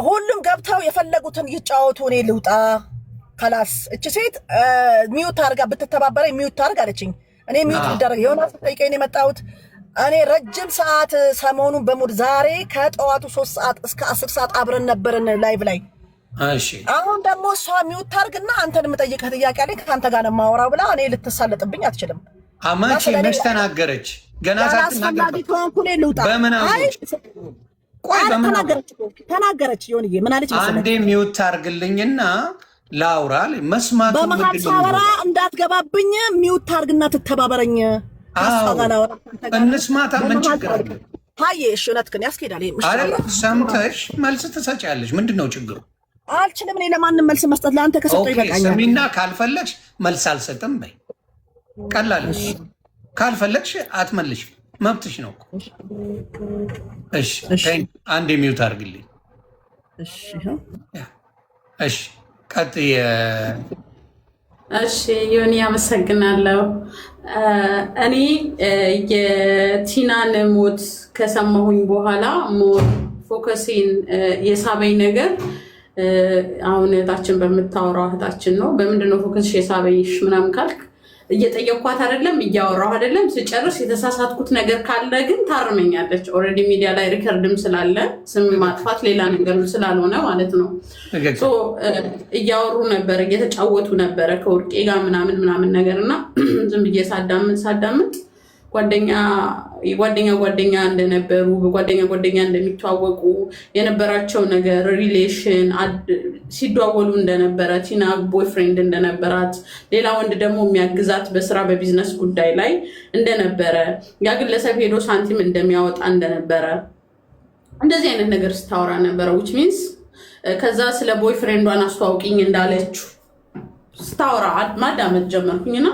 ሁሉም ገብተው የፈለጉትን ይጫወቱ፣ እኔ ልውጣ ከላስ። እች ሴት ሚዩት አድርጋ ብትተባበረኝ ሚዩት ታርግ አለችኝ። እኔ ሚዩት ልደረግ የሆነ ስጠይቀኝ የመጣሁት እኔ ረጅም ሰዓት ሰሞኑን በሙድ ዛሬ ከጠዋቱ 3 ሰዓት እስከ 10 ሰዓት አብረን ነበርን ላይቭ ላይ። አሁን ደግሞ እሷ ሚዩት ታርግና አንተን የምጠይቅህ ጥያቄ አለኝ ከአንተ ጋር ነው የማወራው ብላ እኔ ልትሳለጥብኝ አትችልም። መቼ መች ተናገረች? ገና ሳትናገር በምን ቆይ በምን ተናገረች? ዮኒዬ ምን አለች መሰለኝ? አንዴ ሚውት አድርግልኝና ላውራ። መስማት በመሀል ሳወራ እንዳትገባብኝ ሚውት አድርግና ትተባበረኝ። እንስማታ። ምን ችግር አለ? ታዬ እሺ፣ እውነትህን ያስኬዳል። ሰምተሽ መልስ ትሰጫለሽ። ምንድን ነው ችግሩ? አልችልም እኔ ለማንም መልስ መስጠት። ለአንተ ከሰጠው ይበቃኛል። ስሚና ካልፈለግሽ መልስ አልሰጥም በይ። ቀላል። ካልፈለግሽ አትመልሽ፣ መብትሽ ነው። እሺ አንዴ ሚውት አድርግልኝ። እሺ ቀጥይ። እሺ ዮኒ አመሰግናለሁ። እኔ የቲናን ሞት ከሰማሁኝ በኋላ ሞር ፎከሴን የሳበኝ ነገር አሁን እህታችን በምታወራው እህታችን ነው። በምንድነው ፎከስሽ የሳበኝሽ ምናምን ካልክ እየጠየኳት አይደለም፣ እያወራሁ አይደለም። ስጨርስ የተሳሳትኩት ነገር ካለ ግን ታርመኛለች። ኦልሬዲ ሚዲያ ላይ ሪከርድም ስላለ ስም ማጥፋት ሌላ ነገር ስላልሆነ ማለት ነው። እያወሩ ነበረ፣ እየተጫወቱ ነበረ ከወርቄ ጋር ምናምን ነገር እና ዝም ብዬ ሳዳምጥ ጓደኛ እንደነበሩ በጓደኛ እንደሚተዋወቁ የነበራቸው ነገር ሪሌሽን ሲደዋወሉ እንደነበረ ቲና ቦይፍሬንድ እንደነበራት ሌላ ወንድ ደግሞ የሚያግዛት በስራ በቢዝነስ ጉዳይ ላይ እንደነበረ ያ ግለሰብ ሄዶ ሳንቲም እንደሚያወጣ እንደነበረ እንደዚህ አይነት ነገር ስታወራ ነበረ። which means ከዛ ስለ ቦይፍሬንዷን አስተዋውቂኝ እንዳለችው ስታወራ ማዳመጥ ጀመርኩኝና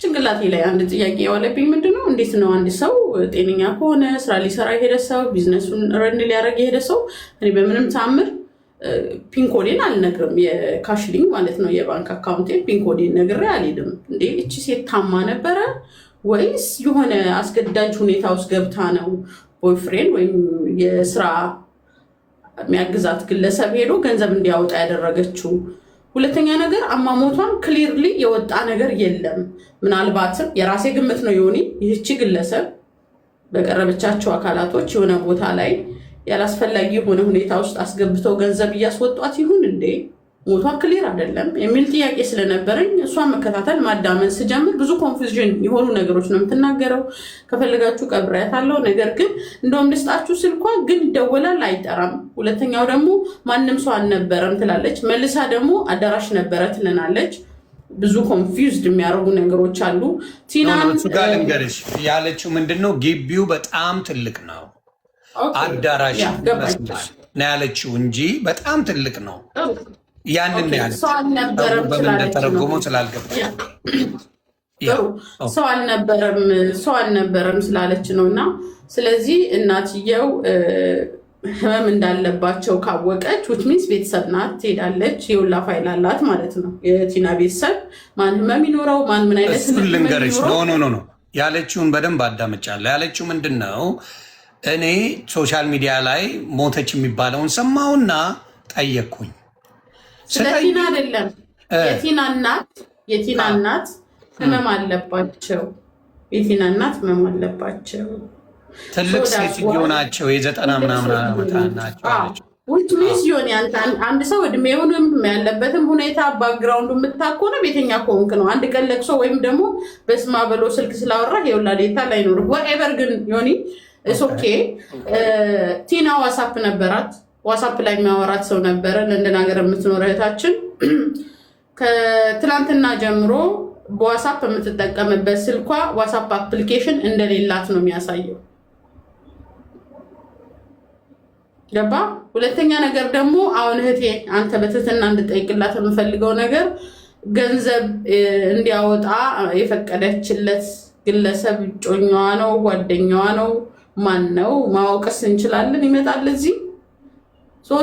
ጭንቅላቴ ላይ አንድ ጥያቄ የዋለብኝ ምንድነው፣ እንዴት ነው አንድ ሰው ጤነኛ ከሆነ ስራ ሊሰራ የሄደ ሰው ቢዝነሱን ረን ሊያደርግ የሄደ ሰው እኔ በምንም ታምር ፒንኮዴን አልነግርም፣ የካሽሊንግ ማለት ነው የባንክ አካውንቴን ፒንኮዴን ነግሬ አልሄድም። እንዴ እቺ ሴት ታማ ነበረ ወይስ የሆነ አስገዳጅ ሁኔታ ውስጥ ገብታ ነው ቦይፍሬንድ ወይም የስራ የሚያግዛት ግለሰብ ሄዶ ገንዘብ እንዲያወጣ ያደረገችው? ሁለተኛ ነገር አሟሟቷን ክሊርሊ የወጣ ነገር የለም። ምናልባትም የራሴ ግምት ነው ዮኒ፣ ይህቺ ግለሰብ በቀረበቻቸው አካላቶች የሆነ ቦታ ላይ ያላስፈላጊ የሆነ ሁኔታ ውስጥ አስገብተው ገንዘብ እያስወጧት ይሁን እንዴ? ሞቷ ክሊር አይደለም የሚል ጥያቄ ስለነበረኝ እሷን መከታተል ማዳመን ስጀምር ብዙ ኮንፊውዥን የሆኑ ነገሮች ነው የምትናገረው። ከፈለጋችሁ ቀብሬያታለሁ፣ ነገር ግን እንደውም ልስጣችሁ ስልኳ ግን ይደወላል አይጠራም። ሁለተኛው ደግሞ ማንም ሰው አልነበረም ትላለች፣ መልሳ ደግሞ አዳራሽ ነበረ ትለናለች። ብዙ ኮንፊውዝድ የሚያደርጉ ነገሮች አሉ። ቲናን ጋር ልንገርሽ ያለችው ምንድነው፣ ግቢው በጣም ትልቅ ነው አዳራሽ ነው ያለችው እንጂ በጣም ትልቅ ነው። ያንን ያለ በምን እንደተረጎመው ስላልገባኝ ሰው አልነበረም ስላለች ነው። እና ስለዚህ እናትየው ህመም እንዳለባቸው ካወቀች which means ቤተሰብ ናት፣ ትሄዳለች። የውላ ፋይል አላት ማለት ነው የቲና ቤተሰብ። ማን ህመም ይኖረው ማን ምን አይነት ህመም ልንገርሽ። ኖ ያለችውን በደንብ አዳምጫለሁ። ያለችው ምንድን ነው፣ እኔ ሶሻል ሚዲያ ላይ ሞተች የሚባለውን ሰማሁና ጠየቅኩኝ። ስለ ቲና አይደለም፣ የቲና እናት ህመም አለባቸው። የቲና እናት ህመም አለባቸው። ትልቅ ሴትዮ ናቸው፣ የ90 ምናምን ዓመት ናቸው አለችው። ውጭ ሚስ ዮኒ አንድ ሰው እድሜውንም ያለበትም ሁኔታ ባክግራውንዱ የምታኮነ ቤተኛ ከሆንክ ነው። አንድ ቀን ለቅሶ ወይም ደግሞ በስማ በሎ ስልክ ስላወራ የወላዴታ ላይኖር ወኤቨር። ግን ዮኒ ኦኬ ቲና ዋትስአፕ ነበራት። ዋትስአፕ ላይ የሚያወራት ሰው ነበረ። ለንደን ሀገር የምትኖር እህታችን ከትላንትና ጀምሮ በዋትስአፕ የምትጠቀምበት ስልኳ ዋትስአፕ አፕሊኬሽን እንደሌላት ነው የሚያሳየው። ገባ? ሁለተኛ ነገር ደግሞ አሁን እህቴ አንተ በትህትና እንድጠይቅላት የምፈልገው ነገር ገንዘብ እንዲያወጣ የፈቀደችለት ግለሰብ ጮኛዋ ነው ጓደኛዋ ነው ማን ነው? ማወቅስ እንችላለን? ይመጣል እዚህ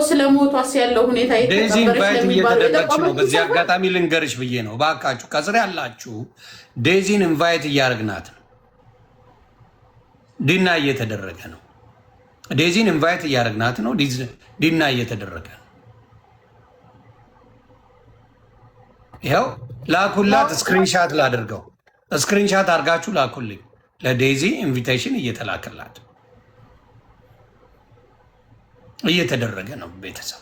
ስለ ሞቷስ ያለው ሁኔታ እየተደረገች ነው። በዚህ አጋጣሚ ልንገርሽ ብዬ ነው። እባካችሁ ከስር ያላችሁ ዴዚን ኢንቫይት እያደረግናት ነው። ዲና እየተደረገ ነው። ዴዚን ኢንቫይት እያደረግናት ነው። ዲና እየተደረገ ነው። ይኸው ላኩላት። ስክሪንሻት ላድርገው። ስክሪንሻት አድርጋችሁ ላኩልኝ። ለዴዚ ኢንቪቴሽን እየተላከላት እየተደረገ ነው። ቤተሰብ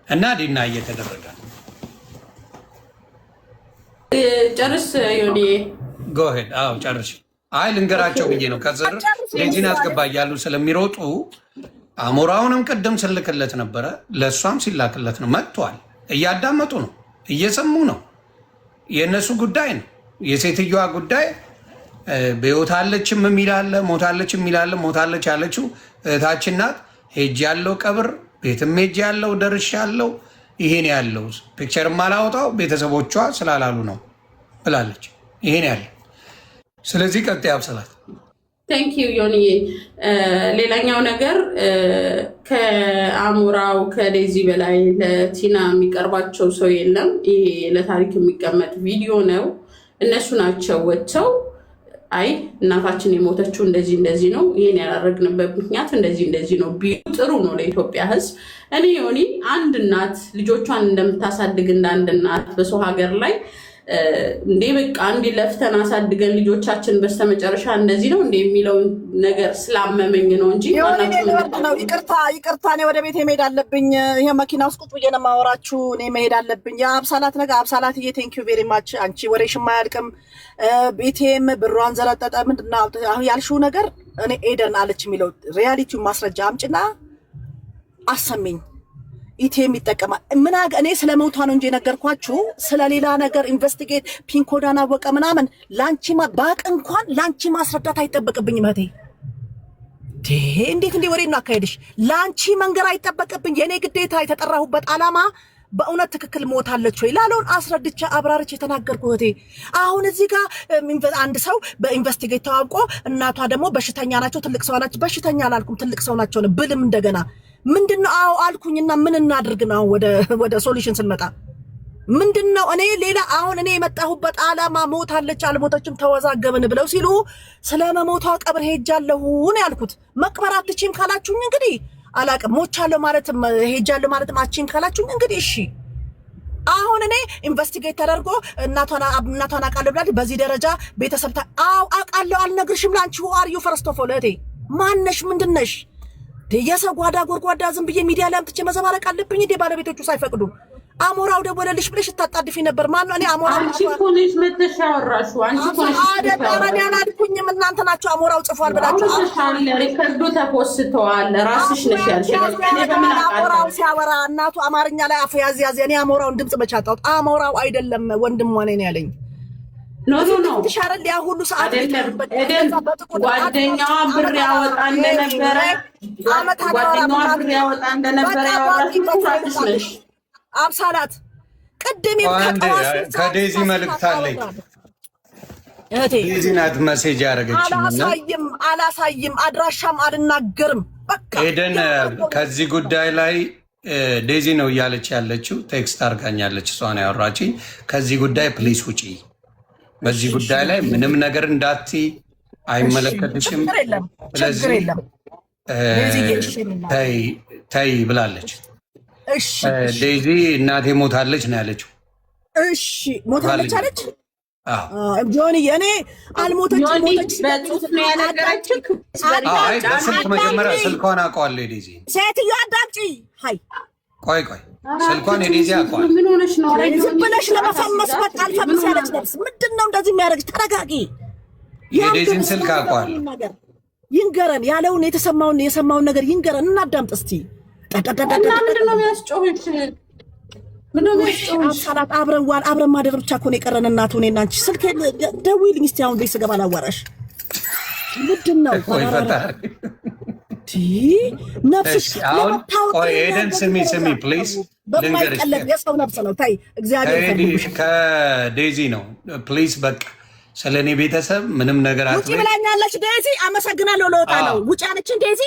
እና ዲና እየተደረገ ነው። ጨርስ ዮኒ። ጎ ሄድ። አዎ ጨርሽ። አይ ልንገራቸው ብዬ ነው። ከስር ዴዚን አስገባ እያሉ ስለሚሮጡ አሞራውንም ቅድም ስልክለት ነበረ፣ ለእሷም ሲላክለት ነው። መጥቷል። እያዳመጡ ነው፣ እየሰሙ ነው። የእነሱ ጉዳይ ነው። የሴትዮዋ ጉዳይ በሕይወታለችም የሚላለ ሞታለችም የሚላለ ሞታለች ያለችው እህታችን ናት። ሄጅ ያለው ቀብር ቤትም ሄጅ ያለው ደርሻ ያለው ይሄን ያለው ፒክቸር ማላወጣው ቤተሰቦቿ ስላላሉ ነው ብላለች። ይሄን ያለ ስለዚህ ቀጣይ አብሰላት ቴንክ ዩ ዮኒዬ። ሌላኛው ነገር ከአሞራው ከዴዚ በላይ ለቲና የሚቀርባቸው ሰው የለም። ይሄ ለታሪክ የሚቀመጥ ቪዲዮ ነው። እነሱ ናቸው ወጥተው አይ እናታችን የሞተችው እንደዚህ እንደዚህ ነው፣ ይሄን ያላረግንበት ምክንያት እንደዚህ እንደዚህ ነው ቢሉ ጥሩ ነው ለኢትዮጵያ ሕዝብ። እኔ ዮኒ አንድ እናት ልጆቿን እንደምታሳድግ እንደ አንድ እናት በሰው ሀገር ላይ እንዴ በቃ እንዲ ለፍተን አሳድገን ልጆቻችን በስተመጨረሻ እንደዚህ ነው እንደ የሚለውን ነገር ስላመመኝ ነው እንጂ ይቅርታ እኔ ወደ ቤት መሄድ አለብኝ። ይሄ መኪና ውስጥ ቁጭ ብዬ ነው የማወራችሁ። እኔ መሄድ አለብኝ። የአብሳላት ነገር አብሳላትዬ ቴንኪዩ ቬሪ ማች። አንቺ ወሬሽም አያልቅም። ቤቴም ብሯን ዘለጠጠ ምንድን ነው አሁን ያልሽው ነገር? እኔ ኤደን አለች የሚለው ሪያሊቲውን ማስረጃ አምጭና አሰሚኝ። ኢቲኤም ይጠቀማል። እኔ ስለ መውቷ ነው እንጂ የነገርኳችሁ ስለሌላ ነገር ኢንቨስቲጌት ፒንኮዳን አወቀ ምናምን ላንቺ ባቅ እንኳን ላንቺ ማስረዳት አይጠበቅብኝም እህቴ። እንዴት እንዲህ ወሬ ነው አካሄድሽ? ላንቺ መንገር አይጠበቅብኝ። የኔ ግዴታ የተጠራሁበት ዓላማ በእውነት ትክክል ሞታለች ወይ ላለውን አስረድቻ አብራርች የተናገርኩ እህቴ። አሁን እዚህ ጋር አንድ ሰው በኢንቨስቲጌት ተዋውቆ እናቷ ደግሞ በሽተኛ ናቸው፣ ትልቅ ሰው ናቸው። በሽተኛ አላልኩም ትልቅ ሰው ናቸው ብልም እንደገና ምንድነው? አዎ አልኩኝና ምን እናድርግ ነው? ወደ ሶሉሽን ስንመጣ ምንድነው? እኔ ሌላ አሁን እኔ የመጣሁበት ዓላማ ሞታለች አልሞተችም ተወዛገብን ብለው ሲሉ ስለመሞቷ ቀብር ሄጃለሁ ነው ያልኩት። መቅበር አትችይም ካላችሁኝ እንግዲህ አላቅም። ሞቻለሁ ማለትም ሄጃለሁ ማለትም አትችይም ካላችሁኝ እንግዲህ እሺ። አሁን እኔ ኢንቨስቲጌት ተደርጎ እናቷን አውቃለሁ ብላለች። በዚህ ደረጃ ቤተሰብ አውቃለሁ አልነግርሽም። ላንቺ አር ዩ ፈርስት ኦፍ ኦል እህቴ ማነሽ? ምንድነሽ? የሰው ጓዳ ጎርጓዳ ዝም ብዬ ሚዲያ ላይ አምጥቼ መዘባረቅ አለብኝ እንዴ? ባለቤቶቹ ሳይፈቅዱ አሞራው ደወለልሽ ብለሽ ታጣድፊ ነበር። ማን ነው? እኔ አሞራው አንቺ ፖሊስ መተሽ ያወራሹ አንቺ ፖሊስ አደረን ያላልኩኝም እናንተ ናችሁ አሞራው ጽፏል ብላችሁ ሪከርዱ ተፖስተዋል። ራስሽ ነሽ ያልሽኝ። እኔ በምን አሞራው ሲያወራ እናቱ አማርኛ ላይ አፍ ያዝ ያዝ። እኔ አሞራውን ድምጽ መቻጣው አሞራው አይደለም ወንድሟ ነኝ ያለኝ። ኖ ትሻረል ያ ሁሉ ሰዓት ጓደኛዋ ብር ያወጣ እንደነበረ ያወራሽ ነሽ። አብሳላት ቅድም ከዴዚ መልእክት አለኝ። ዴዚ ናት መሴጅ ያደረገችኝ። አላሳይም አድራሻም አልናገርም። በቃ ኤደን ከዚህ ጉዳይ ላይ ዴዚ ነው እያለች ያለችው። ቴክስት አድርጋኛለች። እሷን ያወራችኝ ከዚህ ጉዳይ ፕሊስ ውጪ፣ በዚህ ጉዳይ ላይ ምንም ነገር እንዳትይ፣ አይመለከትሽም። ስለዚህ ተይ ብላለች። ዴዚ እናቴ ሞታለች ነው ያለችው። እሺ ሞታለች አለች ጆኒ። እኔ አልሞተችም ሞተች በጽሁፍ ነው ያነገረችው። በስልክ መጀመሪያ ስልኳን አውቀዋለሁ የዴዚ ሴትዮ አዳምጪ። ሀይ ቆይ ስልኳን የዴዚ አውቀዋለሁ። ምን ሆነሽ ነው? ዝም ብለሽ ለመፈመስ በቃ አልፈምስ ያለች ነፍስ ምንድን ነው እንደዚህ የሚያደርግሽ? ተረጋጊ። የዴዚን ስልክ አውቀዋለሁ። ይንገረን ያለውን የሰማውን ነገር ይንገረን፣ እናዳምጥ እስቲ። ምንድነው የሚያስጮህሽ? አብሳላት አብረን ማደር ብቻ እኮ ነው የቀረን። እናቱ እኔና አንቺ ስልክ ደውይልኝ እስቲ አሁን ቤት ስገባ ላዋራሽ። ምንድን ነው ነፍስሽ? ኤደን ስሚ ፕሊዝ፣ በማይቀለድ የሰው ነፍስ ነው። ታይ እግዚአብሔር ከዴዚ ነው ፕሊዝ። በቃ ስለ እኔ ቤተሰብ ምንም ነገር ውጪ ብላኛለች ዴዚ። አመሰግናለሁ። ለወጣ ነው ውጪ አለችን ዴዚ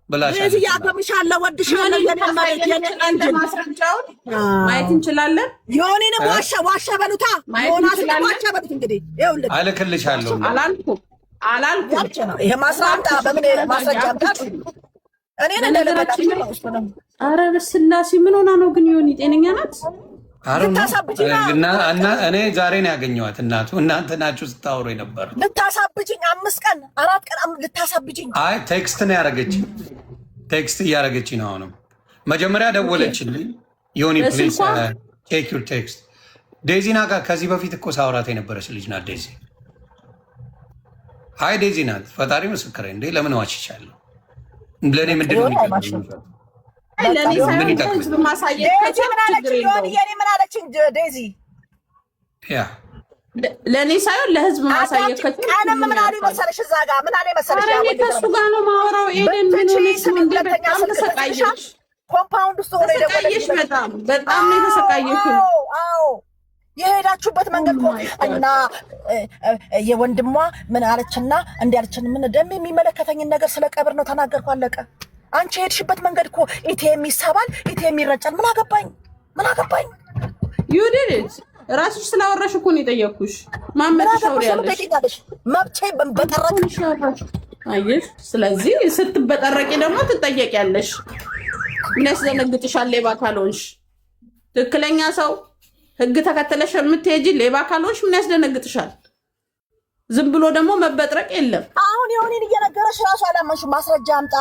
ብላሻለች። ዴዚ ያገምሻለሁ፣ ወድሻለሁ። ማስረጃውን ማየት እንችላለን። የሆኔንም ዋሻ በሉታ ዋሻ በሉት። እንግዲህ ይኸውልህ አልክልሻለሁ። አላልኩም። ይሄ ማስረጃ በምን ማስረጃ እኔ ኧረ በስላሴ ምን ሆና ነው ግን? ዮኒ ጤነኛ ናት? እኔ ዛሬ ነው ያገኘኋት። እናንተ ናችሁ ስታወሩ የነበረ። ልታሳብጅኝ 5 ቀን 4 ቀን ልታሳብጅኝ። አይ ቴክስት ነው ያደረገችኝ። ቴክስት እያደረገችኝ ነው። አሁንም መጀመሪያ ደወለችልኝ። ዮኒ ፕሊዝ ቼክ ዩር ቴክስት። ዴዚና ጋር ከዚህ በፊት እኮ ሳውራት የነበረች ልጅ ናት ዴዚ። አይ ዴዚ ናት። ፈጣሪ ምስክሬ። እንዴ ለምን ዋሽቻለሁ? ለእኔ ምንድን ነው ለእኔ ሳይሆን ለህዝብ ማሳየት ምን አለችኝ ዴዚ? ያ ለእኔ ሳይሆን ለህዝብ ማሳየት ቀንም ምን አሉ መሰለሽ? እዛ ጋር ምን አለ መሰለሽ? እኔ ከእሱ ጋር ነው ማወራው። ኤደን ምን ሆነሽ ነው? እንደ በጣም ተሰቃየች። ኮምፓውንድ ውስጥ ሆነ ተሰቃየች። በጣም ነው የተሰቃየችው። አዎ የሄዳችሁበት መንገድ እኮ እና የወንድሟ ምን አለችና እንዲያለችን ምን ደም የሚመለከተኝን ነገር ስለ ቀብር ነው ተናገርኩ፣ አለቀ። አንቺ የሄድሽበት መንገድ እኮ ኢቴም ይሳባል፣ ኢቴም ይረጫል። ምን አገባኝ? ዩዲት ራስሽ ስላወራሽ እኮ ነው የጠየቅኩሽ። ማመጥሽ አውሪያለሽ መብቼ በጠረቅሽ አየሽ። ስለዚህ ስትበጠረቂ ደግሞ ትጠየቂያለሽ። የሚያስደነግጥሻል ሌባ ካልሆንሽ። ትክክለኛ ሰው ህግ ተከተለሽ የምትሄጂ ሌባ ካልሆንሽ ምን ያስደነግጥሻል? ዝም ብሎ ደግሞ መበጥረቅ የለም። አሁን የሆኔን እየነገረሽ ራሱ አላመንሽ። ማስረጃ አምጣ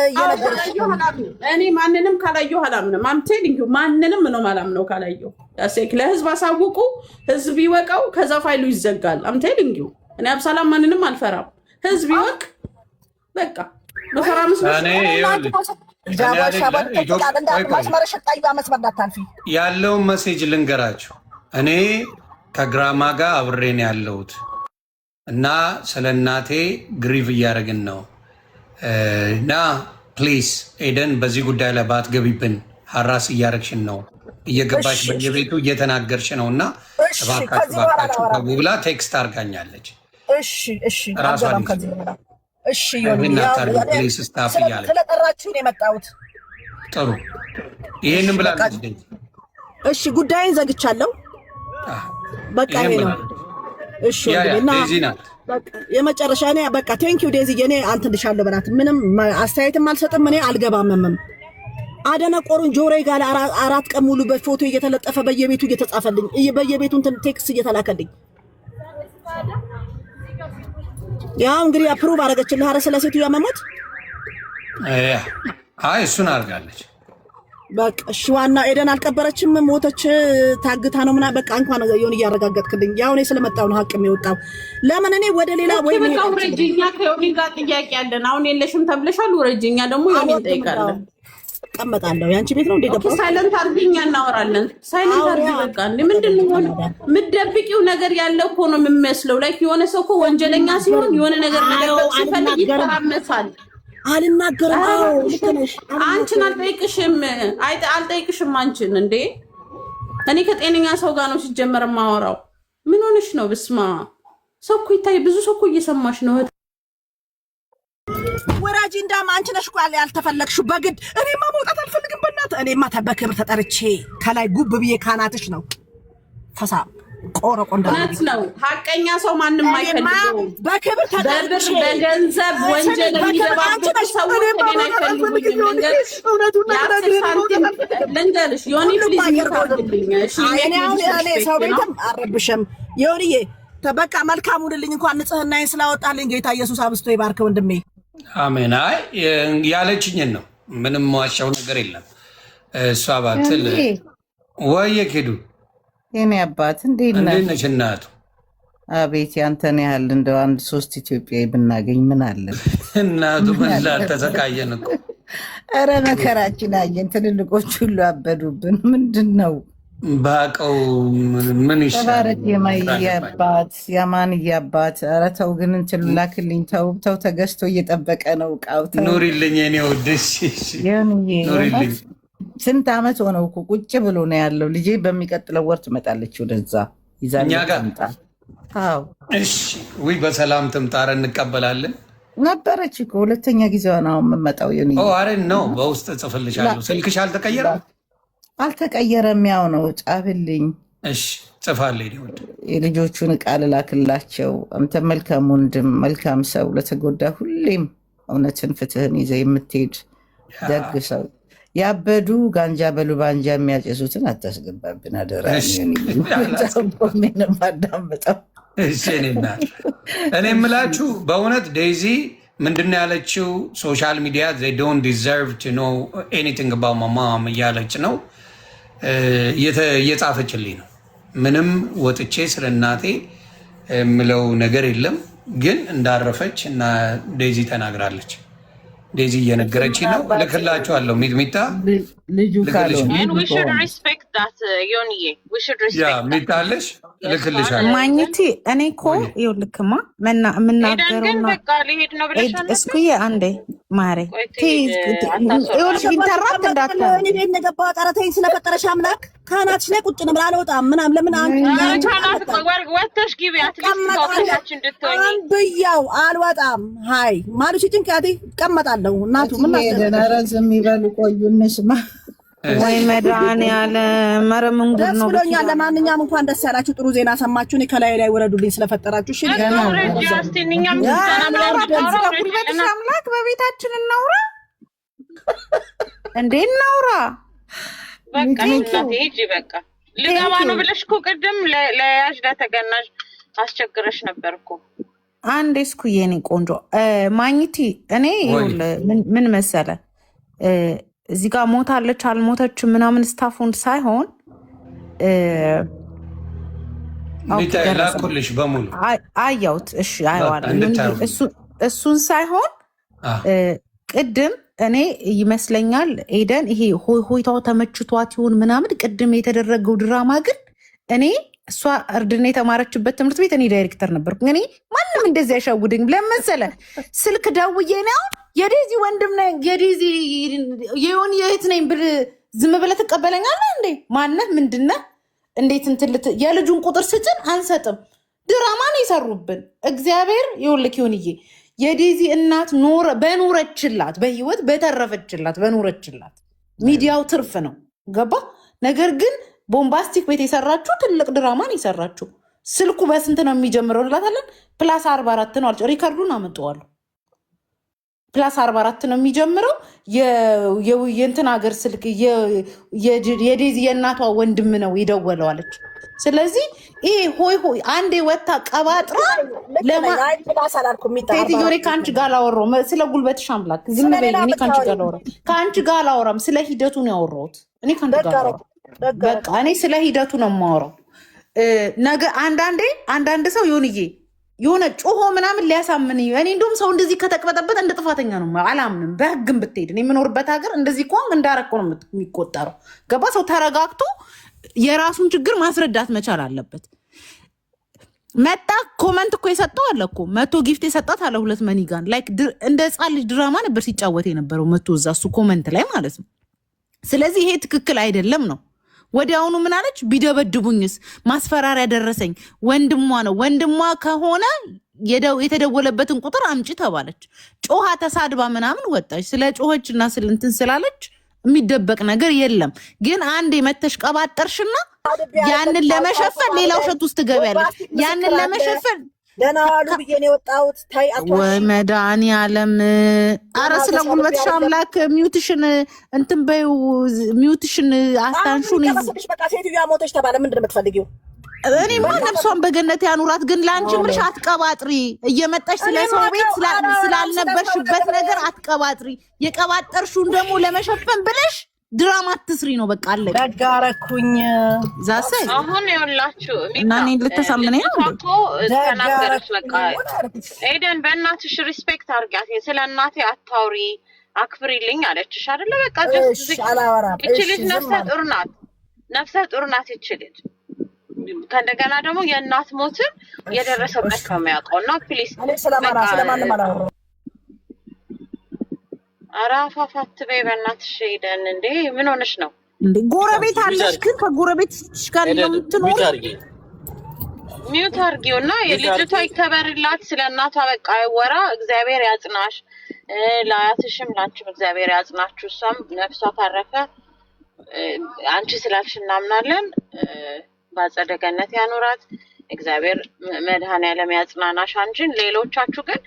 እየነገረሽ እኔ ማንንም ካላየሁ አላምንም። አምቴሊንግ ማንንም ነው ማላምነው ካላየሁ። ያሴክ ለህዝብ አሳውቁ፣ ህዝብ ይወቀው፣ ከዛ ፋይሉ ይዘጋል። አምቴሊንግ እኔ አብሳላም ማንንም አልፈራም። ህዝብ ይወቅ በቃ። መፈራ ያለውን መሴጅ ልንገራችሁ። እኔ ከግራማ ጋር አብሬን ያለሁት እና ስለ እናቴ ግሪቭ እያደረግን ነው እና ፕሊዝ ኤደን በዚህ ጉዳይ ላይ ባትገቢብን፣ ሀራስ እያደረግሽን ነው፣ እየገባሽ በየቤቱ እየተናገርሽ ነው እና እባካችሁ ብላ ቴክስት አርጋኛለች። ራሷ ስታፍ እያለች ስለጠራችሁ ነው የመጣሁት። ጥሩ ይህንን ብላ እሺ፣ ጉዳይን ዘግቻለሁ። በቃ ይሄ ነው። እሺ ዴዚ ናት የመጨረሻ። እኔ በቃ ቴንኪው ዴዚ። እኔ አንትልሻለሁ በላት። ምንም አስተያየትም አልሰጥም። እኔ አልገባምም። አደነቆሩን ጆሮዬ ጋር 4 ቀን ሙሉ በፎቶ እየተለጠፈ በየቤቱ እየተጻፈልኝ በየቤቱ እንትን ቴክስት እየተላከልኝ ያው እንግዲህ አፕሩቭ አደረገችልህ አይደል? ስለ ሴትዮዋ መሞት አይ እሱን አድርጋለች። በቃ እሺ፣ ዋና ኤደን አልቀበረችም፣ ሞተች፣ ታግታ ነው ምናምን። በቃ እንኳን የሆነ እያረጋገጥክልኝ። ያው እኔ ስለመጣሁ ነው ሀቅ የሚወጣው። ለምን እኔ ወደ ሌላ ወይ በቃ ወረጅኛ ከዮኒ ጋር ጥያቄ ያለን። አሁን የለሽም ተብለሻል። ወረጅኛ ደግሞ ዮኒ እንጠይቃለን። እቀመጣለሁ። ያንቺ ቤት ነው እንደ ገባ ሳይለንት አርግኛ እናወራለን። ሳይለንት አርግ በቃ። ምንድን ነው የምትደብቂው ነገር ያለው እኮ ነው የሚመስለው። ላይክ የሆነ ሰው እኮ ወንጀለኛ ሲሆን የሆነ ነገር ሲፈልግ ይተራመሳል። አልናገርም። አንቺን አልጠይቅሽም አንቺን እንዴ። እኔ ከጤነኛ ሰው ጋር ነው ሲጀመር የማወራው። ምን ሆነሽ ነው? ብስማ ሰው እኮ ይታይ፣ ብዙ ሰው እኮ እየሰማሽ ነው። ወራጂ እንዳማ አንቺ ነሽ እኮ ያልተፈለግሽው በግድ። እኔማ መውጣት አልፈልግም በእናትህ። እኔማ በክብር ተጠርቼ ከላይ ጉብ ብዬ ካናትሽ ነው ፈሳ ቆረቆ እንዳት ነው። ሀቀኛ ሰው ማንም አይፈልገውም። በክብር ተጠርቼ በገንዘብ ወንጀል የሚገባበት ሰው እኔን አይፈልጉኝም። ልንገርሽ ዮኒ ፕሊዝ ይታርግልኝ። እሺ እኔ ሰው ቤትም አረብሽም ዮኒዬ። በቃ መልካም ሁንልኝ። እንኳን ንጽህናዬን ስላወጣልኝ ጌታ ኢየሱስ አብስቶ ይባርክ ወንድሜ። አሜን። አይ ያለችኝን ነው፣ ምንም ዋሻው ነገር የለም። እሷ ባትል ወየ ኬዱ የኔ አባት እንዴት ነሽ እናቱ? አቤት ያንተን ያህል እንደው 1-3 ኢትዮጵያዊ ብናገኝ ምን አለ እናቱ። ምን ተሰቃየን እኮ። ኧረ መከራችን አየን። ትልልቆች ሁሉ አበዱብን። ምንድን ነው ባቀው? ምን ይሻላል? የማያባት ያማንዬ አባት። ኧረ ተው ግን እንትን ላክልኝ። ተው ተገዝቶ እየጠበቀ ነው እቃው። ኑሪልኝ የኔ ውድሽ ኑሪልኝ። ስንት ዓመት ሆነው እኮ ቁጭ ብሎ ነው ያለው። ልጄ በሚቀጥለው ወር ትመጣለች ወደዛ ይዛኛ ጋር። እሺ ወይ በሰላም ትምጣረ እንቀበላለን። ነበረች እኮ ሁለተኛ ጊዜዋ ነው የምመጣው። አረ ነው በውስጥ ጽፍልሻለሁ። ስልክሽ አልተቀየረም? አልተቀየረም። ያው ነው ጻፍልኝ። እሺ ጽፋለሁ። የልጆቹን ዕቃ ልላክላቸው። አንተ መልካም ወንድም፣ መልካም ሰው፣ ለተጎዳ ሁሌም እውነትን ፍትህን ይዘህ የምትሄድ ደግ ሰው። ያበዱ ጋንጃ በሉባንጃ የሚያጨሱትን አታስገባብን አደራ። አዳምጠው። እኔ የምላችሁ በእውነት ዴዚ ምንድነው ያለችው? ሶሻል ሚዲያ they don't deserve to know anything about my mom እያለች ነው፣ እየጻፈችልኝ ነው። ምንም ወጥቼ ስለ እናቴ የምለው ነገር የለም። ግን እንዳረፈች እና ዴዚ ተናግራለች። ዴዚ እየነገረች ነው። ልክላችኋለሁ። ሚጥሚጣ ልጁ ሚጣለሽ ልክልሻለሁ። ማግኘቴ እኔ እኮ ይኸውልህማ የምናገረው እስኩዬ አንዴ ማሬ ይኸውልሽ ኢንተራፕት እንዳትሆን ቤት ነገባው ጠረተኝ ስለፈጠረሽ አምላክ ካናትሽ ላይ ቁጭ ነው አልወጣም ምናምን ለምን አንብያው አልወጣም ሀይ ማሉሽ ጭንቃቴ ቀመጣለሁ እናቱ ምን ረዝም ይበሉ ቆዩ እንስማ ወይ መድኃኒዓለም ኧረ ምን ጉድ ነው ብሎኛል። ለማንኛውም እንኳን ደስ ያላችሁ፣ ጥሩ ዜና ሰማችሁ። እኔ ከላይ ላይ ወረዱልኝ ስለፈጠራችሁ። እሺ አምላክ በቤታችን እናውራ እንዴ እናውራ። በቃ ሂጂ በቃ ልገባ ነው ብለሽ እኮ ቅድም ለያዥ ለተገናዥ አስቸግረሽ ነበር እኮ። አንዴ እስኩዬ እኔ ቆንጆ ማግኘቴ እኔ ምን መሰለ እዚህ ጋር ሞታለች አልሞተች ምናምን ስታፉን ሳይሆን ላኩልሽ በሙሉ አያውት። እሺ አየዋለሁ። እሱን ሳይሆን ቅድም እኔ ይመስለኛል ኤደን ይሄ ሆይታው ተመችቷት ይሁን ምናምን ቅድም የተደረገው ድራማ ግን እኔ እሷ እርድና የተማረችበት ትምህርት ቤት እኔ ዳይሬክተር ነበርኩ። እኔ ማንም እንደዚህ አይሻውድኝ ብለን መሰለ ስልክ ደውዬ ነው የዴዚ ወንድም ነኝ የዴዚ የሆን የእህት ነኝ ብል ዝም ብለህ ትቀበለኛለህ እንዴ? ማነህ ምንድነህ? እንዴት እንትን የልጁን ቁጥር ስጭን አንሰጥም። ድራማን የሰሩብን እግዚአብሔር ይኸውልህ ይሁንዬ የዴዚ እናት በኖረችላት በህይወት በተረፈችላት በኖረችላት ሚዲያው ትርፍ ነው ገባ። ነገር ግን ቦምባስቲክ ቤት የሰራችሁ ትልቅ ድራማን የሰራችሁ ስልኩ በስንት ነው የሚጀምረው እንላታለን። ፕላስ 44 ነው አልጭ ሪከርዱን አመጣዋለሁ። ፕላስ 44 ነው የሚጀምረው የእንትን ሀገር ስልክ የዴዚ የእናቷ ወንድም ነው የደወለው አለች። ስለዚህ ይሄ ሆይ ሆይ አንዴ ወታ ቀባጥራ ሴትዮ እኔ ከአንቺ ጋር ላወራው ስለ ጉልበትሽ አምላክ ዝም በይ። እኔ ከአንቺ ጋር ላወራም ስለ ሂደቱ ነው ያወራሁት። እኔ ከአንቺ ጋር በቃ እኔ ስለ ሂደቱ ነው የማወራው። ነገ አንዳንድ ሰው ይሁንዬ የሆነ ጮሆ ምናምን ሊያሳምን እኔ እንደውም ሰው እንደዚህ ከተቅበጠበጠ እንደ ጥፋተኛ ነው አላምንም። በህግም ብትሄድ እኔ የምኖርበት ሀገር እንደዚህ ከሆንክ እንዳረኮ ነው የሚቆጠረው። ገባ። ሰው ተረጋግቶ የራሱን ችግር ማስረዳት መቻል አለበት። መጣ ኮመንት እኮ የሰጠው አለ እኮ መቶ ጊፍት የሰጣት አለ 2 መኒጋን ላይክ እንደ ህፃን ልጅ ድራማ ነበር ሲጫወት የነበረው መቶ እዛ እሱ ኮመንት ላይ ማለት ነው። ስለዚህ ይሄ ትክክል አይደለም ነው። ወዲያውኑ ምን አለች? ቢደበድቡኝስ ማስፈራሪያ ደረሰኝ። ወንድሟ ነው ወንድሟ ከሆነ የተደወለበትን ቁጥር አምጪ ተባለች። ጮሃ ተሳድባ ምናምን ወጣች። ስለ ጮኸች እና ስልንትን ስላለች የሚደበቅ ነገር የለም። ግን አንድ የመተሽ ቀባጠርሽና ያንን ለመሸፈን ሌላ ውሸት ውስጥ ትገቢያለሽ። ያንን ለመሸፈን ደህና ዋሉ ብዬ ነው የወጣሁት። ታይ ወይ መድኃኒዓለም ኧረ ስለ ጉልበትሽ አምላክ ሚውትሽን እንትን በይው ሚውትሽን አታንሹን። በቃ ሴትዮዋ ሞተች ተባለ። ምንድን ነው የምትፈልጊው? እኔማ ነፍሷን በገነት ያኑራት። ግን ለአንቺ ምልሽ አትቀባጥሪ። እየመጣሽ ስለ ሰው ቤት ስላልነበርሽበት ነገር አትቀባጥሪ። የቀባጠርሽውን ደግሞ ለመሸፈን ብለሽ ድራማ አትስሪ ነው በቃ አለ። ደጋረኩኝ ዛሰ አሁን ይኸውላችሁ እና እኔ ልተሳምነኝ እኮ ተናገረች። በቃ ኤደን በእናትሽ ሪስፔክት አድርጊያት፣ ስለ እናቴ አታውሪ አክብሪልኝ አለችሽ አይደለ? በቃ እቺ ልጅ ነፍሰ ጡር ናት እቺ ልጅ። ከእንደገና ደግሞ የእናት ሞትን የደረሰበት ነው የሚያውቀው። እና ፕሊስ ስለማንም አላወራሁም። አራፋፋት በይ በእናትሽ ሄደን። እንዴ ምን ሆነሽ ነው እንዴ? ጎረቤት አለሽ ግን ከጎረቤትሽ ጋር ነው የምትኖር። ሚውት አድርጊውና የልጅቷ ይከበርላት። ስለ እናቷ በቃ አይወራ። እግዚአብሔር ያጽናሽ፣ ለአያትሽም ላንቺም እግዚአብሔር ያጽናችሁ። እሷም ነፍሷ ታረፈ። አንቺ ስላልሽ እናምናለን። በአጸደ ገነት ያኑራት እግዚአብሔር። መድኃኔዓለም ያጽናናሽ አንቺን። ሌሎቻችሁ ግን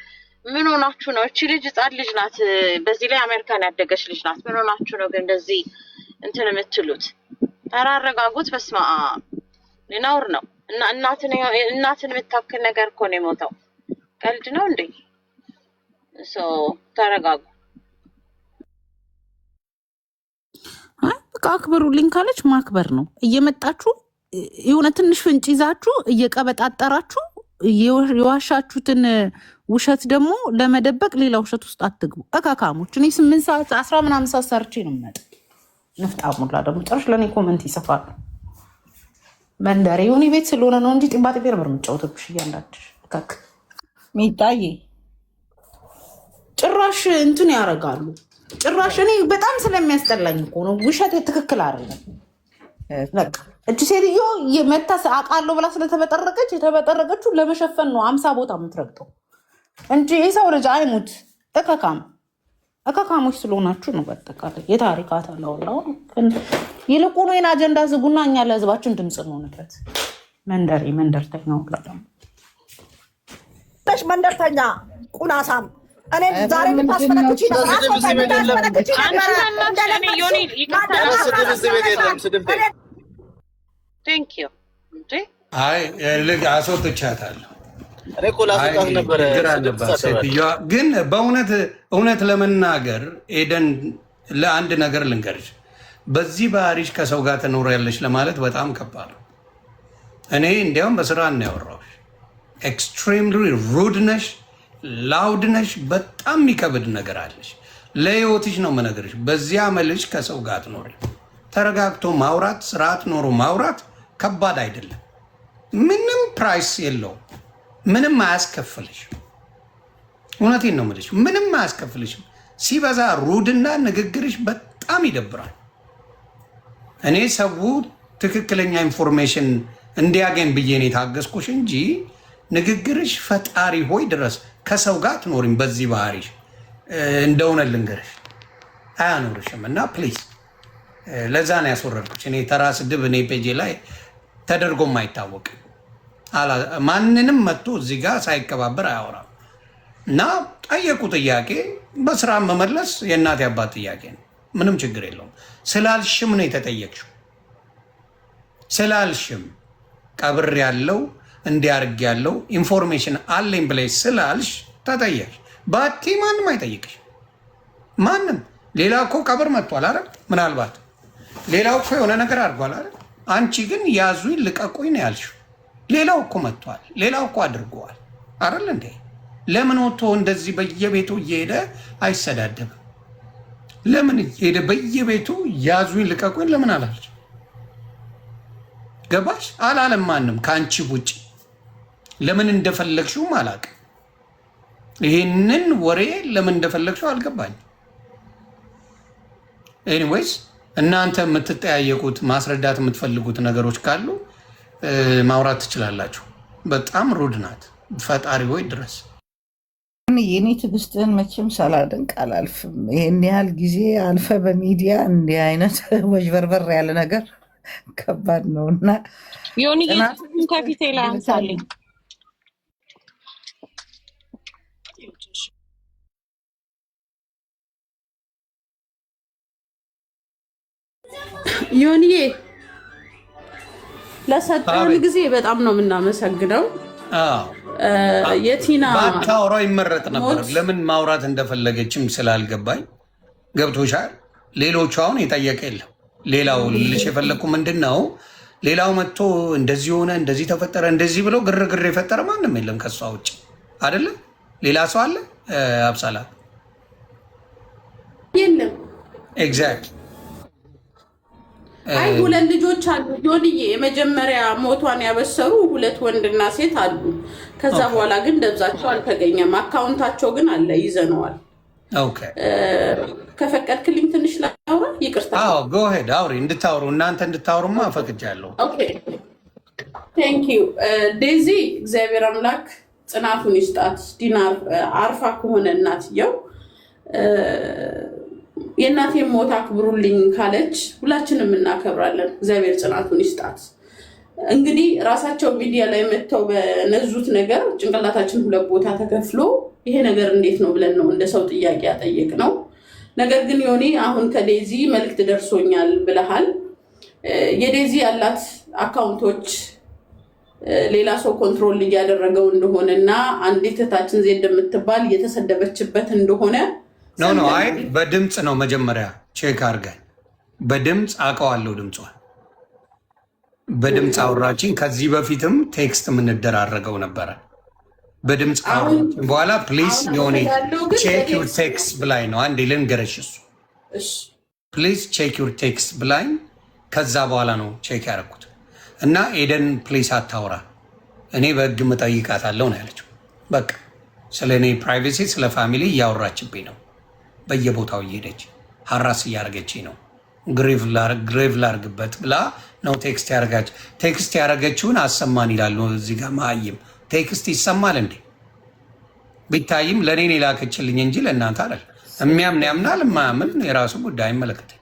ምን ሆናችሁ ነው? እቺ ልጅ ህጻን ልጅ ናት። በዚህ ላይ አሜሪካን ያደገች ልጅ ናት። ምን ሆናችሁ ነው ግን እንደዚህ እንትን የምትሉት? ተራረጋጉት። በስመ አብ ሊናውር ነው። እና እናትን የምታክል ነገር እኮ ነው የሞተው። ቀልድ ነው እንዴ? ተረጋጉ። በቃ አክብሩልኝ ካለች ማክበር ነው። እየመጣችሁ የሆነ ትንሽ ፍንጭ ይዛችሁ እየቀበጣጠራችሁ የዋሻችሁትን ውሸት ደግሞ ለመደበቅ ሌላ ውሸት ውስጥ አትግቡ እካካሞች። እኔ 8 ሰዓት 10 ምናምን ሰዓት ሰርቼ ነው የምመጣው። ንፍጣ ሙላ ደግሞ ጭራሽ ለእኔ ኮመንት ይሰፋሉ። መንደሬ የሆነ ቤት ስለሆነ ነው እንጂ ጢባ ጢቤ ነበር የምጫወትብሽ እያንዳንድሽ እካክ ሚጣዬ ጭራሽ እንትን ያደርጋሉ። ጭራሽ እኔ በጣም ስለሚያስጠላኝ እኮ ነው ውሸት ትክክል አይደለም። እጅ ሴትዮ የመታ አውቃለሁ ብላ ስለተበጠረቀች የተበጠረቀችው ለመሸፈን ነው 50 ቦታ የምትረግጠው እንጂ የሰው ልጅ አይሙት። እከካሞች ስለሆናችሁ ነው። በጠቃላይ የታሪክ አታላውላው ይልቁኑ ይህን አጀንዳ ዝጉና እኛ ለህዝባችን ድምፅ እንሆንበት። መንደርተኛ ሁላ ደግሞ መንደርተኛ ቁናሳም እኔ ዛሬ ታስፈነክቺ አስወጥቻታለሁ ግን በእውነት ለመናገር ኤደን ለአንድ ነገር ልንገርሽ፣ በዚህ ባህሪሽ ከሰው ጋር ትኖሪያለሽ ለማለት በጣም ከባድ ነው። እኔ እንዲያውም በስራ እና ያወራሁሽ ኤክስትሪምሊ ሩድ ነሽ፣ ላውድ ነሽ፣ በጣም የሚከብድ ነገር አለሽ። ለህይወትሽ ነው የምነግርሽ። በዚያ መልሽ ከሰው ጋር ትኖሪ። ተረጋግቶ ማውራት፣ ስርዓት ኖሮ ማውራት ከባድ አይደለም። ምንም ፕራይስ የለውም። ምንም አያስከፍልሽ። እውነቴን ነው የምልሽ፣ ምንም አያስከፍልሽም። ሲበዛ ሩድና ንግግርሽ በጣም ይደብራል። እኔ ሰው ትክክለኛ ኢንፎርሜሽን እንዲያገኝ ብዬ ነው የታገስኩሽ እንጂ ንግግርሽ ፈጣሪ ሆይ ድረስ ከሰው ጋር ትኖሪም። በዚህ ባህሪሽ እንደሆነ ልንገርሽ አያኖርሽም። እና ፕሊዝ ለዛ ነው ያስወረድኩሽ። እኔ ተራ ስድብ እኔ ፔጄ ላይ ተደርጎም አይታወቅም። ማንንም መጥቶ እዚህ ጋር ሳይከባበር አያወራም። እና ጠየቁ ጥያቄ በስራ መመለስ የእናት አባት ጥያቄ ነው። ምንም ችግር የለውም። ስላልሽም ነው የተጠየቅሽው። ስላልሽም ቀብር ያለው እንዲያርግ ያለው ኢንፎርሜሽን አለኝ ብለሽ ስላልሽ ተጠየቅሽ። ባቲ ማንም አይጠይቅሽ። ማንም ሌላ እኮ ቀብር መጥቷል አይደል? ምናልባት ሌላው እኮ የሆነ ነገር አድርጓል አይደል? አንቺ ግን ያዙኝ ልቀቁኝ ነው ያልሽው። ሌላው እኮ መጥቷል። ሌላው እኮ አድርገዋል አይደል እንዴ? ለምን ወጥቶ እንደዚህ በየቤቱ እየሄደ አይሰዳደብም? ለምን እየሄደ በየቤቱ ያዙኝ ልቀቁኝ ለምን አላለች? ገባሽ? አላለም ማንም ከአንቺ ውጭ። ለምን እንደፈለግሽውም አላውቅም። ይሄንን ወሬ ለምን እንደፈለግሽው አልገባኝም። ኤኒዌይስ እናንተ የምትጠያየቁት ማስረዳት የምትፈልጉት ነገሮች ካሉ ማውራት ትችላላችሁ። በጣም ሩድ ናት። ፈጣሪ ወይ ድረስ የኔ ትዕግስትህን መቼም ሳላደንቅ አላልፍም። ይህን ያህል ጊዜ አልፈ በሚዲያ እንዲህ አይነት ወዥበርበር ያለ ነገር ከባድ ነው እና ዮኒ ከፊቴ ላይ አንሳልኝ። ዮኒዬ ለሰጠውን ጊዜ በጣም ነው የምናመሰግነው። የቲና ባታወራው ይመረጥ ነበር። ለምን ማውራት እንደፈለገችም ስላልገባኝ ገብቶሻል። ሌሎቹ አሁን የጠየቀ የለም። ሌላው ልልሽ የፈለግኩ ምንድን ነው፣ ሌላው መጥቶ እንደዚህ ሆነ እንደዚህ ተፈጠረ እንደዚህ ብሎ ግርግር የፈጠረ ማንም የለም ከሷ ውጭ አይደለም። ሌላ ሰው አለ አብሳላት የለም። ኤግዛክት አይ 2 ልጆች አሉ ዮኒዬ። የመጀመሪያ ሞቷን ያበሰሩ 2 ወንድና ሴት አሉ። ከዛ በኋላ ግን ደብዛቸው አልተገኘም። አካውንታቸው ግን አለ፣ ይዘነዋል። ኦኬ ከፈቀድክልኝ ትንሽ ላውራ? ይቅርታ። አዎ ጎ ሄድ አውሪ። እንድታወሩ እናንተ እንድታወሩማ ፈቅጃለሁ። ኦኬ ቴንክ ዩ ዴዚ። እግዚአብሔር አምላክ ጽናቱን ይስጣት። ዲናር አርፋ ከሆነ እናትየው የእናቴን ሞት አክብሩልኝ ካለች ሁላችንም እናከብራለን። እግዚአብሔር ጽናቱን ይስጣት። እንግዲህ ራሳቸው ሚዲያ ላይ መጥተው በነዙት ነገር ጭንቅላታችን 2 ቦታ ተከፍሎ ይሄ ነገር እንዴት ነው ብለን ነው እንደ ሰው ጥያቄ ያጠየቅ ነው። ነገር ግን ዮኒ አሁን ከዴዚ መልእክት ደርሶኛል ብለሃል። የዴዚ ያላት አካውንቶች ሌላ ሰው ኮንትሮል እያደረገው እንደሆነ እና አንዲት እህታችን ዜድ የምትባል እየተሰደበችበት እንደሆነ ኖ አይ በድምፅ ነው መጀመሪያ ቼክ አድርገን በድምፅ አውቀዋለሁ። ድምጿን በድምፅ አውራችን ከዚህ በፊትም ቴክስት የምንደራረገው ነበረ። በድምፅ ካወራችን በኋላ ፕሊዝ የሆነ ቼክ ዩር ቴክስት ብላኝ ነው። አንዴ ልንገረሽ እሱ ፕሊዝ ቼክ ዩር ቴክስት ብላኝ ከዛ በኋላ ነው ቼክ ያደረኩት። እና ኤደን ፕሊዝ አታውራ፣ እኔ በህግ እጠይቃታለሁ ነው ያለችው። በቃ ስለ እኔ ፕራይቬሲ ስለ ፋሚሊ እያወራችብኝ ነው። በየቦታው እየሄደች ሀራስ እያደረገችኝ ነው። ግሬቭ ላርግበት ብላ ነው ቴክስት ያደረጋች። ቴክስት ያደረገችውን አሰማን ይላሉ እዚህ ጋር መሀይም። ቴክስት ይሰማል እንዴ? ቢታይም ለእኔ ላከችልኝ እንጂ ለእናንተ አለ። የሚያምን ያምናል፣ የማያምን የራሱ ጉዳይ አይመለከተኝ።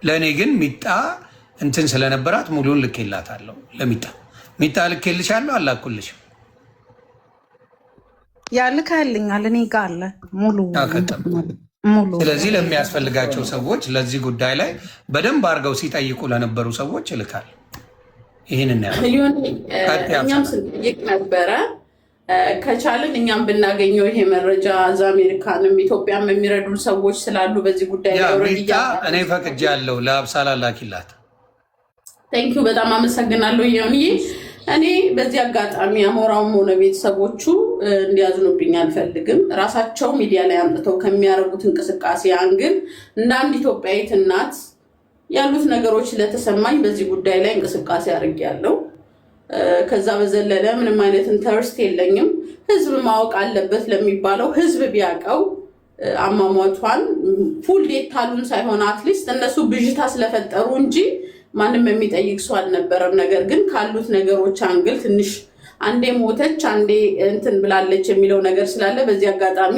ለእኔ ግን ሚጣ እንትን ስለነበራት ሙሉን ልኬላታለሁ። ሚጣ ልኬልሻለሁ አላኩልሽም? ያልካልኛል እኔ ጋር አለ ሙሉ። ስለዚህ ለሚያስፈልጋቸው ሰዎች ለዚህ ጉዳይ ላይ በደንብ አድርገው ሲጠይቁ ለነበሩ ሰዎች ይልካል። ይህንን እኛም ስንጠይቅ ነበረ። ከቻልን እኛም ብናገኘው ይሄ መረጃ እዛ አሜሪካንም ኢትዮጵያም የሚረዱ ሰዎች ስላሉ በዚህ ጉዳይ እኔ ፈቅጄ ያለው ለአብሳላ ላኪላት። ቴንኪዩ በጣም አመሰግናለሁ። ይሁንዬ እኔ በዚህ አጋጣሚ አሞራውም ሆነ ቤተሰቦቹ እንዲያዝኑብኝ አልፈልግም። ራሳቸው ሚዲያ ላይ አምጥተው ከሚያደርጉት እንቅስቃሴ አንግል እንደ አንድ ኢትዮጵያዊት እናት ያሉት ነገሮች ስለተሰማኝ በዚህ ጉዳይ ላይ እንቅስቃሴ አድርጌያለሁ። ከዛ በዘለለ ምንም አይነት ኢንተርስት የለኝም። ህዝብ ማወቅ አለበት ለሚባለው ህዝብ ቢያውቀው አሟሟቷን ፉል ዴታሉን ሳይሆን አትሊስት እነሱ ብዥታ ስለፈጠሩ እንጂ ማንም የሚጠይቅ ሰው አልነበረም። ነገር ግን ካሉት ነገሮች አንግል ትንሽ አንዴ ሞተች አንዴ እንትን ብላለች የሚለው ነገር ስላለ በዚህ አጋጣሚ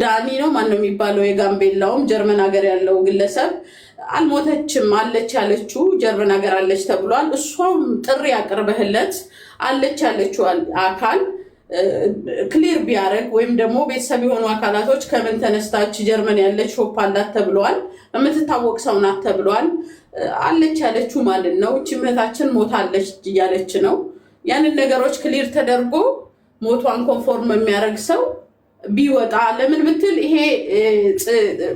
ዳኒ ነው ማነው የሚባለው የጋምቤላውም ጀርመን ሀገር ያለው ግለሰብ አልሞተችም አለች ያለችው ጀርመን ሀገር አለች ተብሏል። እሷም ጥሪ ያቀርበህለት አለች ያለችው አካል ክሊር ቢያደርግ ወይም ደግሞ ቤተሰብ የሆኑ አካላቶች ከምን ተነስታች ጀርመን ያለች ሾፕ አላት ተብሏል። የምትታወቅ ሰው ናት ተብሏል። አለች ያለችው ማለት ነው እቺ እህታችን ሞታለች እያለች ነው። ያንን ነገሮች ክሊር ተደርጎ ሞቷን ኮንፎርም የሚያደርግ ሰው ቢወጣ ለምን ብትል ይሄ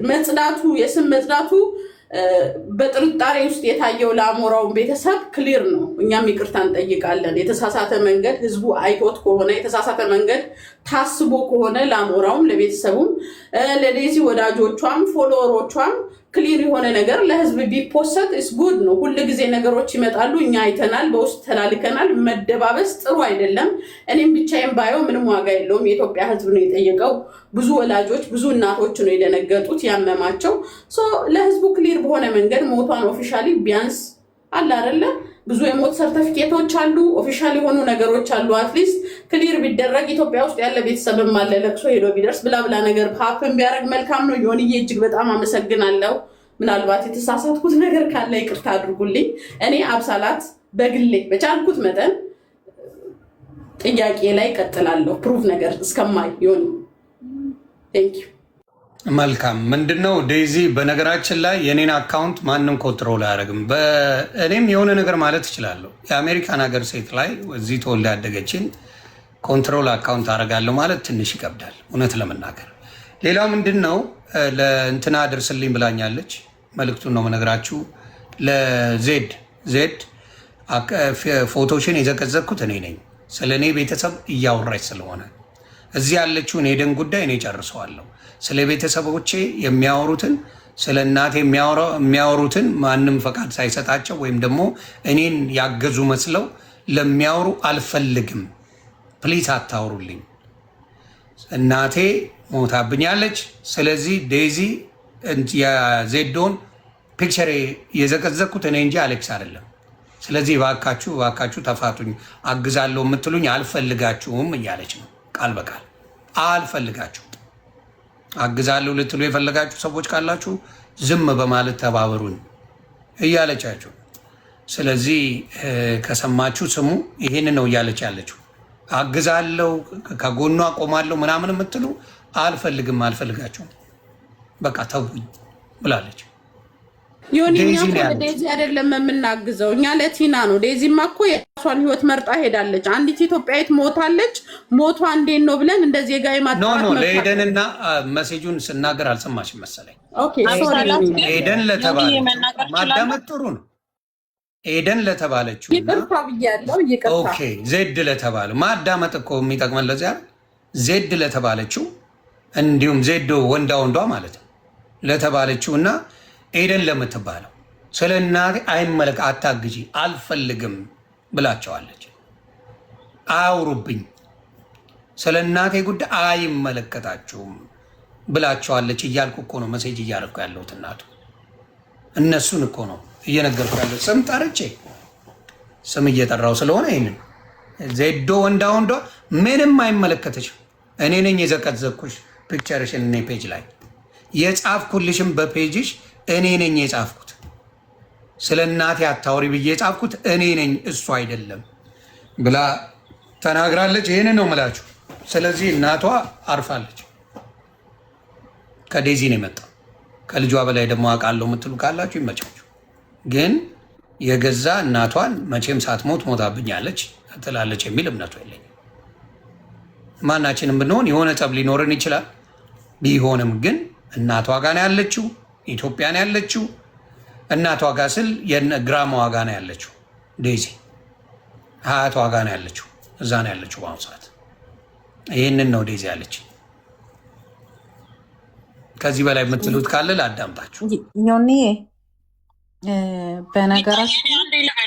መጽዳቱ የስም መጽዳቱ በጥርጣሬ ውስጥ የታየው ለአሞራውን ቤተሰብ ክሊር ነው። እኛም ይቅርታ እንጠይቃለን። የተሳሳተ መንገድ ህዝቡ አይቶት ከሆነ የተሳሳተ መንገድ ታስቦ ከሆነ ለአሞራውም ለቤተሰቡም ለዴዚ ወዳጆቿም ፎሎወሮቿም ክሊር የሆነ ነገር ለህዝብ ቢፖሰት ኢስ ጉድ ነው። ሁሉ ጊዜ ነገሮች ይመጣሉ፣ እኛ አይተናል፣ በውስጥ ተላልከናል። መደባበስ ጥሩ አይደለም። እኔም ብቻዬን ባየው ምንም ዋጋ የለውም። የኢትዮጵያ ህዝብ ነው የጠየቀው። ብዙ ወላጆች ብዙ እናቶች ነው የደነገጡት ያመማቸው። ለህዝቡ ክሊር በሆነ መንገድ ሞቷን ኦፊሻሊ ቢያንስ አለ አይደለ ብዙ የሞት ሰርተፊኬቶች አሉ፣ ኦፊሻል የሆኑ ነገሮች አሉ። አትሊስት ክሊር ቢደረግ ኢትዮጵያ ውስጥ ያለ ቤተሰብም አለ ለቅሶ ሄዶ ቢደርስ ብላ ነገር ሀፕን ቢያደርግ መልካም ነው። ዮኒዬ እጅግ በጣም አመሰግናለሁ። ምናልባት የተሳሳትኩት ነገር ካለ ይቅርታ አድርጉልኝ። እኔ አብሳላት በግሌ በቻልኩት መጠን ጥያቄ ላይ ቀጥላለሁ ፕሩፍ ነገር እስከማይ ዮኒ ቴንክ ዩ። መልካም ምንድነው ዴዚ፣ በነገራችን ላይ የኔን አካውንት ማንም ኮንትሮል አያደርግም። እኔም የሆነ ነገር ማለት እችላለሁ። የአሜሪካን ሀገር ሴት ላይ እዚህ ተወልዳ ያደገችን ኮንትሮል አካውንት አደርጋለሁ ማለት ትንሽ ይከብዳል እውነት ለመናገር። ሌላው ምንድነው ለእንትና አድርስልኝ ብላኛለች። መልእክቱን ነው መነግራችሁ። ለዜድ ፎቶሽን የዘቀዘቅኩት እኔ ነኝ። ስለ እኔ ቤተሰብ እያወራች ስለሆነ እዚህ ያለችውን የደን ጉዳይ እኔ ጨርሰዋለሁ። ስለ ቤተሰቦቼ የሚያወሩትን ስለ እናቴ የሚያወሩትን ማንም ፈቃድ ሳይሰጣቸው ወይም ደግሞ እኔን ያገዙ መስለው ለሚያወሩ አልፈልግም። ፕሊዝ አታውሩልኝ። እናቴ ሞታብኛለች። ስለዚህ ዴዚ የዜዶን ፒክቸር የዘቀዘቅኩት እኔ እንጂ አሌክስ አይደለም። ስለዚህ እባካችሁ ተፋቱኝ። አግዛለሁ የምትሉኝ አልፈልጋችሁም እያለች ነው ቃል በቃል አልፈልጋችሁም። አግዛለሁ ልትሉ የፈለጋችሁ ሰዎች ካላችሁ ዝም በማለት ተባበሩኝ እያለቻችሁ። ስለዚህ ከሰማችሁ ስሙ። ይህን ነው እያለች ያለችው። አግዛለሁ ከጎኗ ቆማለሁ ምናምን የምትሉ አልፈልጋችሁም፣ በቃ ተውኝ ብላለች። ዮኒ እኛ ዴዚ አይደለም የምናግዘው፣ እኛ ለቲና ነው። ዴዚማ እኮ የራሷን ህይወት መርጣ ሄዳለች። አንዲት ኢትዮጵያዊት ሞታለች። ሞቷ እንዴት ነው ብለን እንደዚህ ጋ ማጣራት ነው። ለኤደንና መሴጁን ስናገር አልሰማሽም መሰለኝ። ኤደን ለተባለ ማዳመጥ ጥሩ ነው። ኤደን ለተባለችው ይቅርታ ብያለሁ። ይቅርታ። ኦኬ ዜድ ለተባለው ማዳመጥ እኮ የሚጠቅመን ለዚያ ዜድ ለተባለችው እንዲሁም ዜዶ ወንዳ ወንዷ ማለት ነው ለተባለችው እና ኤደን ለምትባለው ስለ እናቴ አይመለክ አታግጂ አልፈልግም ብላቸዋለች። አያውሩብኝ ስለ እናቴ ጉዳይ አይመለከታችሁም ብላቸዋለች እያልኩ እኮ ነው መሴጅ እያደረኩ ያለሁት። እናቱ እነሱን እኮ ነው እየነገርኩ ያለሁት። ስም ጠርቼ ስም እየጠራው ስለሆነ ይህንን ዜዶ ወንዳ ወንዷ ምንም አይመለከተችም። እኔ ነኝ የዘቀዘቅኩሽ ፒክቸርሽን እኔ ፔጅ ላይ የጻፍኩልሽም በፔጅሽ እኔ ነኝ የጻፍኩት። ስለ እናቴ አታውሪ ብዬ የጻፍኩት እኔ ነኝ እሱ አይደለም ብላ ተናግራለች። ይህን ነው የምላችሁ። ስለዚህ እናቷ አርፋለች። ከዴዚ ነው የመጣው። ከልጇ በላይ ደግሞ አውቃለሁ የምትሉ ካላችሁ ይመቻችሁ። ግን የገዛ እናቷን መቼም ሳትሞት ሞታብኛለች ትላለች የሚል እምነቱ የለኝም። ማናችንም ብንሆን የሆነ ጠብ ሊኖርን ይችላል። ቢሆንም ግን እናቷ ጋር ነው ያለችው፣ ኢትዮጵያ ነው ያለችው። እናቷ ጋር ስል ግራማዋ ጋር ነው ያለችው፣ ዴዚ ሀያቷ ጋር ነው ያለችው፣ እዛ ነው ያለችው በአሁኑ ሰዓት። ይህንን ነው ዴዚ ያለች። ከዚህ በላይ የምትሉት ካለ ላዳምጣችሁ። ዮኒ በነገራችን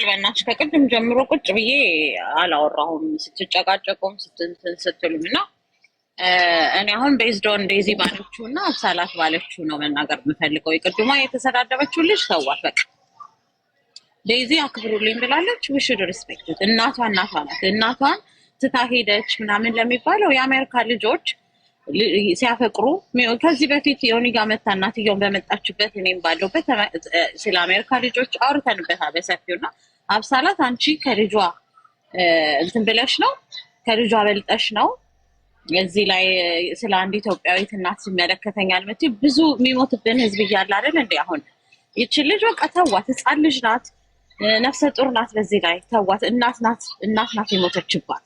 በእናትሽ ከቅድም ጀምሮ ቁጭ ብዬ አላወራሁም ስትጨቃጨቁም ስትሉም እና እኔ አሁን ቤዝዶን ዴዚ ባለችው እና አብሳላት ባለችው ነው መናገር የምፈልገው። የቅድሟ የተሰዳደበችው ልጅ ተዋት በቃ። ዴዚ አክብሩልኝ ብላለች። ዊሹድ ሪስፔክት። እናቷ ናት። እናቷን ትታ ሄደች ምናምን ለሚባለው የአሜሪካ ልጆች ሲያፈቅሩ ከዚህ በፊት የሆኒ ጋር መታ እናትየውን በመጣችበት እኔም ባለሁበት ስለ አሜሪካ ልጆች አውርተንበታል በሰፊው እና አብሳላት አንቺ ከልጇ እንትን ብለሽ ነው ከልጇ በልጠሽ ነው እዚህ ላይ ስለ አንድ ኢትዮጵያዊት እናት ይመለከተኛል ምትይ ብዙ የሚሞትብን ህዝብ እያለ አይደል እንዴ? አሁን ይቺ ልጅ በቃ ተዋት። ህፃን ልጅ ናት፣ ነፍሰ ጡር ናት። በዚህ ላይ ተዋት። እናት ናት የሞተችባት።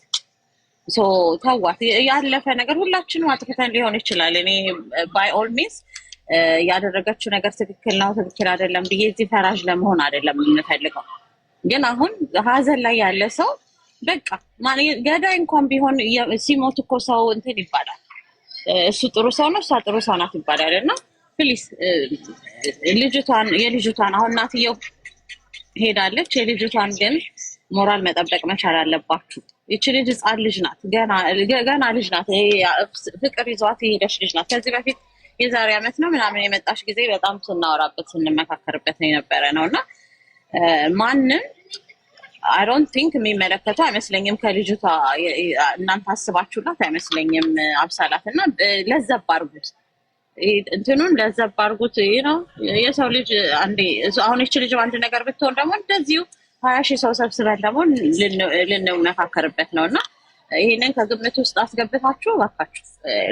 ተዋት። ያለፈ ነገር ሁላችንም አጥፍተን ሊሆን ይችላል። እኔ ባይ ኦል ሚንስ ያደረገችው ነገር ትክክል ነው ትክክል አይደለም ብዬ እዚህ ፈራጅ ለመሆን አይደለም የምንፈልገው። ግን አሁን ሀዘን ላይ ያለ ሰው በቃ ገዳይ እንኳን ቢሆን ሲሞት እኮ ሰው እንትን ይባላል። እሱ ጥሩ ሰው ነው እሷ ጥሩ ሰው ናት ይባላል። እና ፕሊስ የልጅቷን አሁን እናትየው ሄዳለች። የልጅቷን ግን ሞራል መጠበቅ መቻል አለባችሁ። ይቺ ልጅ ህፃን ልጅ ናት፣ ገና ልጅ ናት። ፍቅር ይዟት የሄደች ልጅ ናት። ከዚህ በፊት የዛሬ ዓመት ነው ምናምን የመጣች ጊዜ በጣም ስናወራበት ስንመካከርበት የነበረ ነው እና ማንም አይ ዶንት ቲንክ የሚመለከተው አይመስለኝም። ከልጅቷ እናንተ አስባችሁላት አይመስለኝም። አብሳላት እና ለዘብ አድርጉት እንትኑን ለዘብ አድርጉት ነው የሰው ልጅ አንዴ። አሁን ይቺ ልጅ አንድ ነገር ብትሆን ደግሞ እንደዚሁ 20,000 ሰው ሰብስበን ደግሞ ልንመካከርበት ነው እና ይሄንን ከግምት ውስጥ አስገብታችሁ እባካችሁ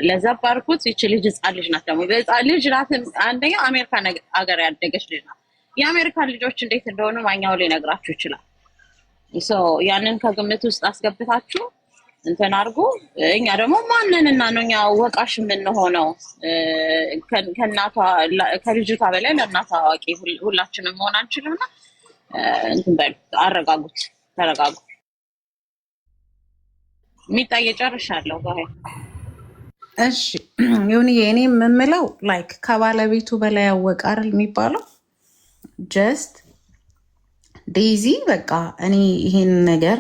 ለዘብ አድርጉት። ይቺ ልጅ ህፃን ልጅ ናት። ደግሞ ህፃን ልጅ ናት። አንደኛ አሜሪካ ሀገር ያደገች ልጅ ናት። የአሜሪካን ልጆች እንዴት እንደሆኑ ማኛው ሊነግራችሁ ይችላል። ያንን ከግምት ውስጥ አስገብታችሁ እንትን አድርጉ። እኛ ደግሞ ማንንና ነው እኛ ወቃሽ የምንሆነው? ከእናቷ ከልጅቷ በላይ ለእናቷ አዋቂ ሁላችንም መሆን አንችልምና እንትን በሉ፣ አረጋጉት፣ ተረጋጉ። የሚታየ ጨርሻለሁ። እሺ ዮኒዬ፣ እኔ የምምለው ላይክ ከባለቤቱ በላይ ያወቀ አይደል የሚባለው። ጀስት ዴዚ በቃ እኔ ይሄን ነገር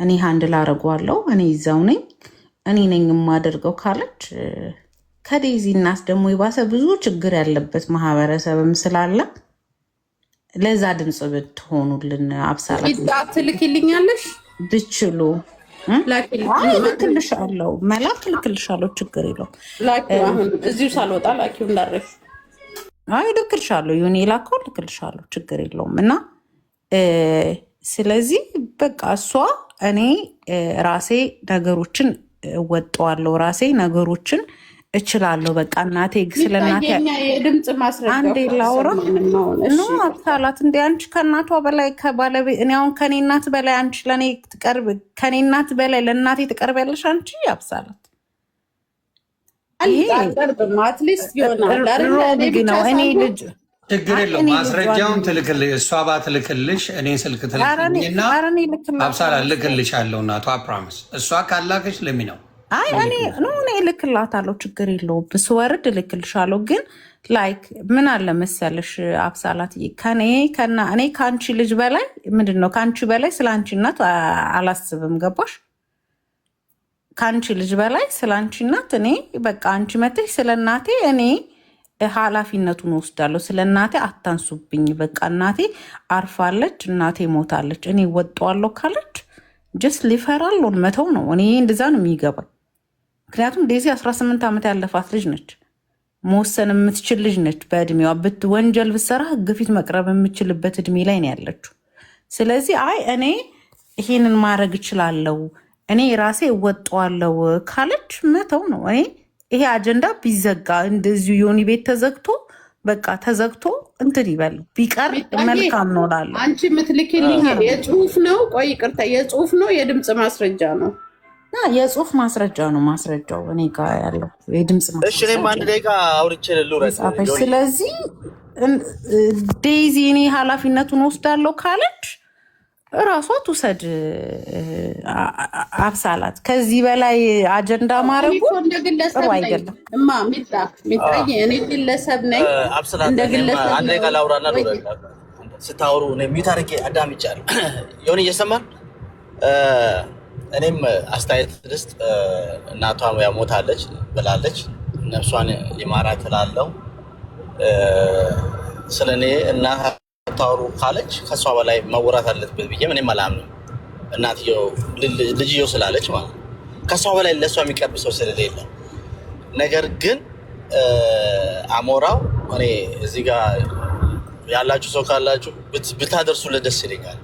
እኔ ሃንድል አደርገዋለሁ፣ እኔ ይዛው ነኝ፣ እኔ ነኝ የማደርገው ካለች ከዴዚ እናት ደግሞ የባሰ ብዙ ችግር ያለበት ማህበረሰብም ስላለ ለዛ ድምፅ ብትሆኑልን። አብሳላት ትልክልኛለሽ ብችሉ ልክልሻለሁ፣ መላክ ልክልሻለሁ፣ ችግር የለውም። አሁን እዚሁ ሳልወጣ ላኪው እንዳረፍ ልክልሻለሁ፣ ዮኒ ላከው ልክልሻለሁ፣ ችግር የለውም። እና ስለዚህ በቃ እሷ እኔ ራሴ ነገሮችን እወጣዋለሁ፣ ራሴ ነገሮችን እችላለሁ። በቃ እናቴ ስለ እናቴ የድምፅ ማስረጃ አንዴ ላውራ ነው። አብሳላት እንደ አንቺ ከእናቷ በላይ ከባለቤት እኔ አሁን ከኔ እናት በላይ አንቺ ለእኔ ትቀርብ፣ ከኔ እናት በላይ ለእናቴ ትቀርቢያለሽ አንቺ አብሳላት። አትሊስት ይሆናል ነው እኔ ልጅ ችግር የለውም። ማስረጃውን ትልክልሽ፣ እሷ ባትልክልሽ እኔ ስልክ ትልክልኝና አብሳላ ልክልሻለሁ። እናቷ ፕሮሚስ እሷ ካላከሽ ለሚ ነው። አይ እኔ እልክላታለሁ፣ ችግር የለውም። ስወርድ እልክልሻለሁ። ግን ላይክ ምን አለ መሰለሽ አብሳላት፣ እኔ ከአንቺ ልጅ በላይ ምንድን ነው ከአንቺ በላይ ስለ አንቺ እናት አላስብም። ገባሽ? ከአንቺ ልጅ በላይ ስለ አንቺ እናት እኔ በቃ አንቺ መተሽ ስለ እናቴ እኔ ኃላፊነቱን ወስዳለሁ። ስለ እናቴ አታንሱብኝ። በቃ እናቴ አርፋለች፣ እናቴ ሞታለች፣ እኔ ወጣዋለሁ ካለች ጀስት ሊፈራለውን መተው ነው። እኔ እንደዛ ነው የሚገባኝ። ምክንያቱም ዴዚ 18 ዓመት ያለፋት ልጅ ነች፣ መወሰን የምትችል ልጅ ነች። በእድሜዋ ወንጀል ብትሰራ ሕግ ፊት መቅረብ የምችልበት እድሜ ላይ ነው ያለችው። ስለዚህ አይ እኔ ይሄንን ማድረግ እችላለሁ፣ እኔ ራሴ እወጣዋለሁ ካለች መተው ነው። እኔ ይሄ አጀንዳ ቢዘጋ እንደዚሁ ዮኒ ቤት ተዘግቶ በቃ ተዘግቶ እንትን ይበል ቢቀር መልካም ነው እላለሁ። አንቺ የምትልኪልኝ የጽሁፍ ነው? ቆይ ይቅርታ፣ የጽሁፍ ነው የድምፅ ማስረጃ ነው? የጽሁፍ ማስረጃ ነው። ማስረጃው እኔ ጋር ያለው የድምፅ ማስረጃ። እሺ እኔም አንድ ደቂቃ አውርቼ ልውረድ። ስለዚህ ዴዚ እኔ ኃላፊነቱን ወስዳለሁ ካለች እራሷ ትውሰድ። አብሳላት ከዚህ በላይ አጀንዳ ማድረጉ ጥሩ አይደለም። እማ ሚጣዬ እኔ ግለሰብ ነኝ። እንደ ግለሰብ አንድ ደቂቃ ላውራና ስታወሩ ሚዩት አድርጌ አዳምጫለሁ። የሆነ እየሰማን እኔም አስተያየት ልስጥ። እናቷን ያው ሞታለች ብላለች፣ ነፍሷን ይማራት እላለሁ። ስለ እኔ እናት ታወሩ ካለች ከሷ በላይ መወራት አለበት ብዬ እኔም አላምንም። እናትየው ልጅየው ስላለች ማለት ነው። ከሷ በላይ ለሷ የሚቀርብ ሰው ስለሌለ፣ ነገር ግን አሞራው እኔ እዚህ ጋር ያላችሁ ሰው ካላችሁ ብታደርሱለት ደስ ይለኛል።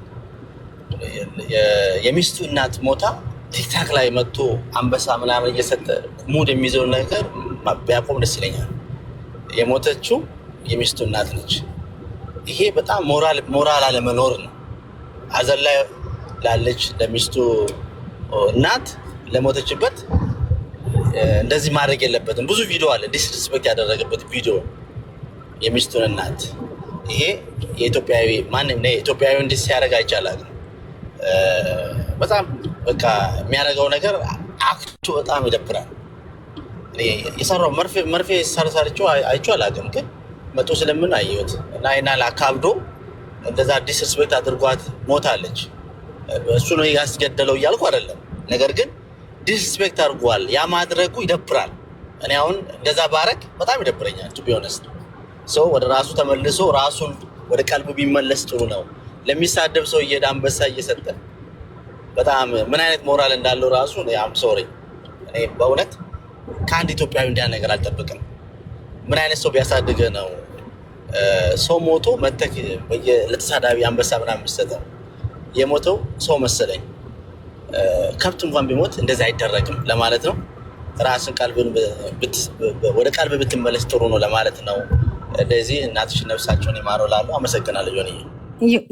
የሚስቱ እናት ሞታ ቲክታክ ላይ መጥቶ አንበሳ ምናምን እየሰጠ ሙድ የሚይዘው ነገር ቢያቆም ደስ ይለኛል። የሞተችው የሚስቱ እናት ነች። ይሄ በጣም ሞራል አለመኖር ነው። ሀዘን ላይ ላለች ለሚስቱ እናት ለሞተችበት እንደዚህ ማድረግ የለበትም። ብዙ ቪዲዮ አለ ዲስሪስፔክት ያደረገበት ቪዲዮ የሚስቱን እናት። ይሄ የኢትዮጵያዊ ማንም ኢትዮጵያዊ እንዲህ ሲያደርግ አይቻላል። በጣም በቃ የሚያደርገው ነገር አክቹ በጣም ይደብራል። የሰራው መርፌ ሰርሳርቸው አይቼው አላውቅም፣ ግን መቶ ስለምን አየሁት እና ይናል አካብዶ እንደዛ ዲስሪስፔክት አድርጓት ሞታለች። እሱ ነው ያስገደለው እያልኩ አይደለም፣ ነገር ግን ዲስሪስፔክት አድርጓል። ያ ማድረጉ ይደብራል። እኔ አሁን እንደዛ ባረግ በጣም ይደብረኛል። ቱ ቢ ኦነስት ሰው ወደ ራሱ ተመልሶ ራሱን ወደ ቀልቡ ቢመለስ ጥሩ ነው። ለሚሳደብ ሰው እየሄደ አንበሳ እየሰጠ በጣም ምን አይነት ሞራል እንዳለው ራሱ አም ሶሪ። እኔ በእውነት ከአንድ ኢትዮጵያዊ እንዲያ ነገር አልጠብቅም። ምን አይነት ሰው ቢያሳድገ ነው ሰው ሞቶ መተክ ለተሳዳቢ አንበሳ ምናምን የምትሰጠው? የሞተው ሰው መሰለኝ። ከብት እንኳን ቢሞት እንደዚህ አይደረግም ለማለት ነው። ራስን ቀልብን ወደ ቀልብ ብትመለስ ጥሩ ነው ለማለት ነው። እንደዚህ እናትሽ ነፍሳቸውን ይማረው እላለሁ። አመሰግናለሁ።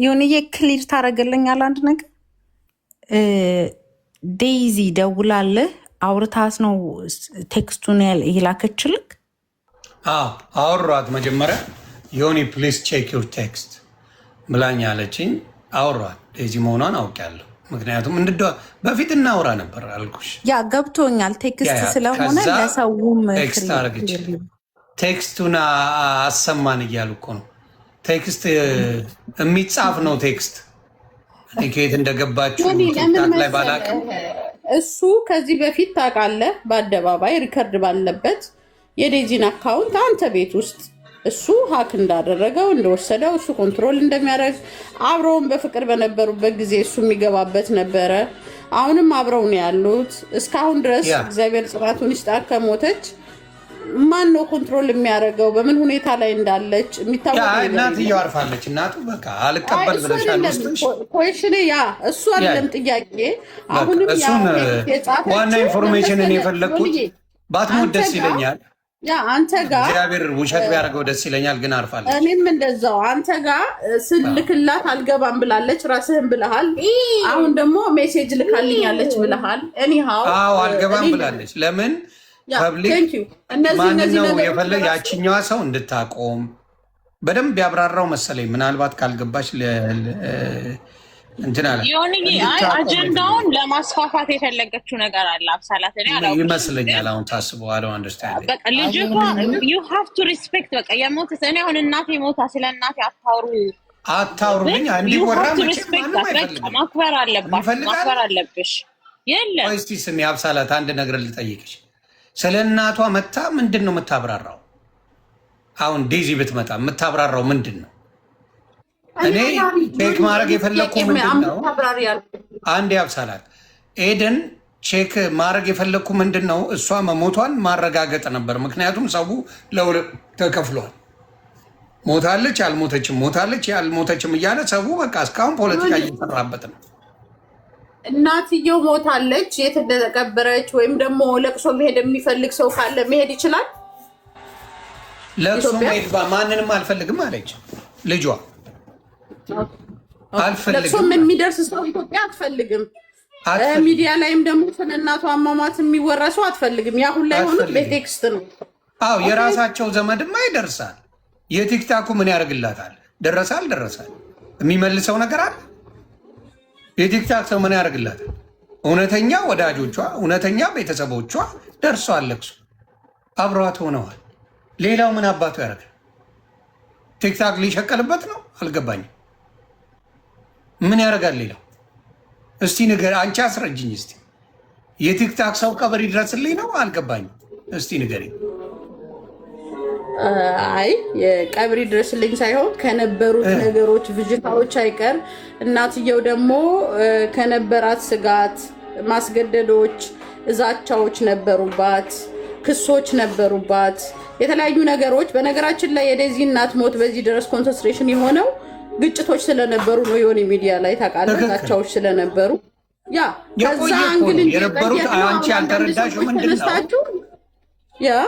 ዮኒዬ ክሊር ታደርግልኛል አንድ ነገር። ዴይዚ ደውላለህ አውርታስ ነው ቴክስቱን የላከችልክ? አወሯት መጀመሪያ ዮኒ ፕሊዝ ቼክ ዩር ቴክስት ብላኝ አለችኝ። አወሯት ዴይዚ መሆኗን አውቄያለሁ። ምክንያቱም በፊት እናውራ ነበር አልኩሽ። ያ ገብቶኛል። ቴክስት ስለሆነ ለሰውም ቴክስት አረግች። ቴክስቱን አሰማን እያሉ እኮ ነው። ቴክስት የሚጻፍ ነው ቴክስት። እኔ ከየት እንደገባችሁ ቲክታክ ላይ ባላቅም እሱ ከዚህ በፊት ታውቃለህ፣ በአደባባይ ሪከርድ ባለበት የዴዚን አካውንት አንተ ቤት ውስጥ እሱ ሀክ እንዳደረገው እንደወሰደው እሱ ኮንትሮል እንደሚያደርግ አብረውን በፍቅር በነበሩበት ጊዜ እሱ የሚገባበት ነበረ። አሁንም አብረው ነው ያሉት እስካሁን ድረስ። እግዚአብሔር ጽናቱን ይስጣት። ከሞተች ማን ነው ኮንትሮል የሚያደርገው? በምን ሁኔታ ላይ እንዳለች የሚታወቅ እናትየው አርፋለች። እናቱ በቃ አልቀበል ብለሻል ውስጥሽ። ኮሽኔ ያ እሱ አይደለም ጥያቄ። አሁንም ዋና ኢንፎርሜሽንን የፈለግኩት ባትሞት ደስ ይለኛል። ያ አንተ ጋር እግዚአብሔር ውሸት ቢያደርገው ደስ ይለኛል፣ ግን አርፋለች። እኔም እንደዛው አንተ ጋር ስልክላት አልገባም ብላለች፣ ራስህን ብለሃል። አሁን ደግሞ ሜሴጅ ልካልኛለች ብለሃል። እኒሃው አልገባም ብላለች። ለምን ፐብሊክ ማንን ነው የፈለግ? ያችኛዋ ሰው እንድታቆም በደንብ ያብራራው መሰለኝ። ምናልባት ካልገባሽ እንትን አለ አጀንዳውን ለማስፋፋት የፈለገችው ነገር አለ አብሳላት ይመስለኛል። አሁን ታስበው አለው አንደርስታንድ በቃ ልጅቷ you have to respect በቃ የሞተ እኔ አሁን እናቴ ሞታ ስለ እናቴ አታውሩልኝ እንዲወራ ማክበር አለብሽ። የለም እስቲ ስሚ አብሳላት አንድ ነገር ልጠይቅሽ። ስለ እናቷ መታ ምንድን ነው የምታብራራው? አሁን ዴዚ ብትመጣ የምታብራራው ምንድን ነው? እኔ ቼክ ማድረግ የፈለግኩ ምንድን ነው? አንድ አብሳላት ኤደን ቼክ ማድረግ የፈለግኩ ምንድን ነው? እሷ መሞቷን ማረጋገጥ ነበር። ምክንያቱም ሰው ለሁለት ተከፍሏል። ሞታለች አልሞተችም፣ ሞታለች ያልሞተችም እያለ ሰው በቃ እስካሁን ፖለቲካ እየሰራበት ነው። እናትየው ሞታለች፣ የት እንደተቀበረች ወይም ደግሞ ለቅሶ መሄድ የሚፈልግ ሰው ካለ መሄድ ይችላል። ለቅሶ መሄድ ማንንም አልፈልግም አለች ልጇ። አልፈልግም ለቅሶም የሚደርስ ሰው ኢትዮጵያ አትፈልግም። ሚዲያ ላይም ደግሞ ስለ እናቷ አሟሟት የሚወራ ሰው አትፈልግም። ያ ሁሉ ላይ ሆኖ በቴክስት ነው። አዎ የራሳቸው ዘመድማ ይደርሳል። የቲክታኩ ምን ያደርግላታል? ደረሰ አልደረሳል የሚመልሰው ነገር አለ። የቲክታክ ሰው ምን ያደርግላታል? እውነተኛ ወዳጆቿ፣ እውነተኛ ቤተሰቦቿ ደርሷል። ለቅሶ አብረዋት ሆነዋል። ሌላው ምን አባቱ ያደርጋል? ቲክታክ ሊሸቀልበት ነው? አልገባኝም። ምን ያደርጋል ሌላው? እስቲ ንገር፣ አንቺ አስረጅኝ እስቲ። የቲክታክ ሰው ቀብር ይድረስልኝ ነው? አልገባኝም። እስቲ ንገሪኝ። አይ የቀብሪ ድረስልኝ ሳይሆን ከነበሩት ነገሮች ፍጅታዎች አይቀር እናትየው ደግሞ ከነበራት ስጋት፣ ማስገደዶች፣ እዛቻዎች ነበሩባት፣ ክሶች ነበሩባት፣ የተለያዩ ነገሮች። በነገራችን ላይ የዴዚ እናት ሞት በዚህ ድረስ ኮንሰንትሬሽን የሆነው ግጭቶች ስለነበሩ ነው። የሆነ ሚዲያ ላይ ታውቃለህ፣ ዛቻዎች ስለነበሩ ያ ከዛ እንግዲህ የነበሩት አንቺ ያልተረዳሽው ምንድን ነው?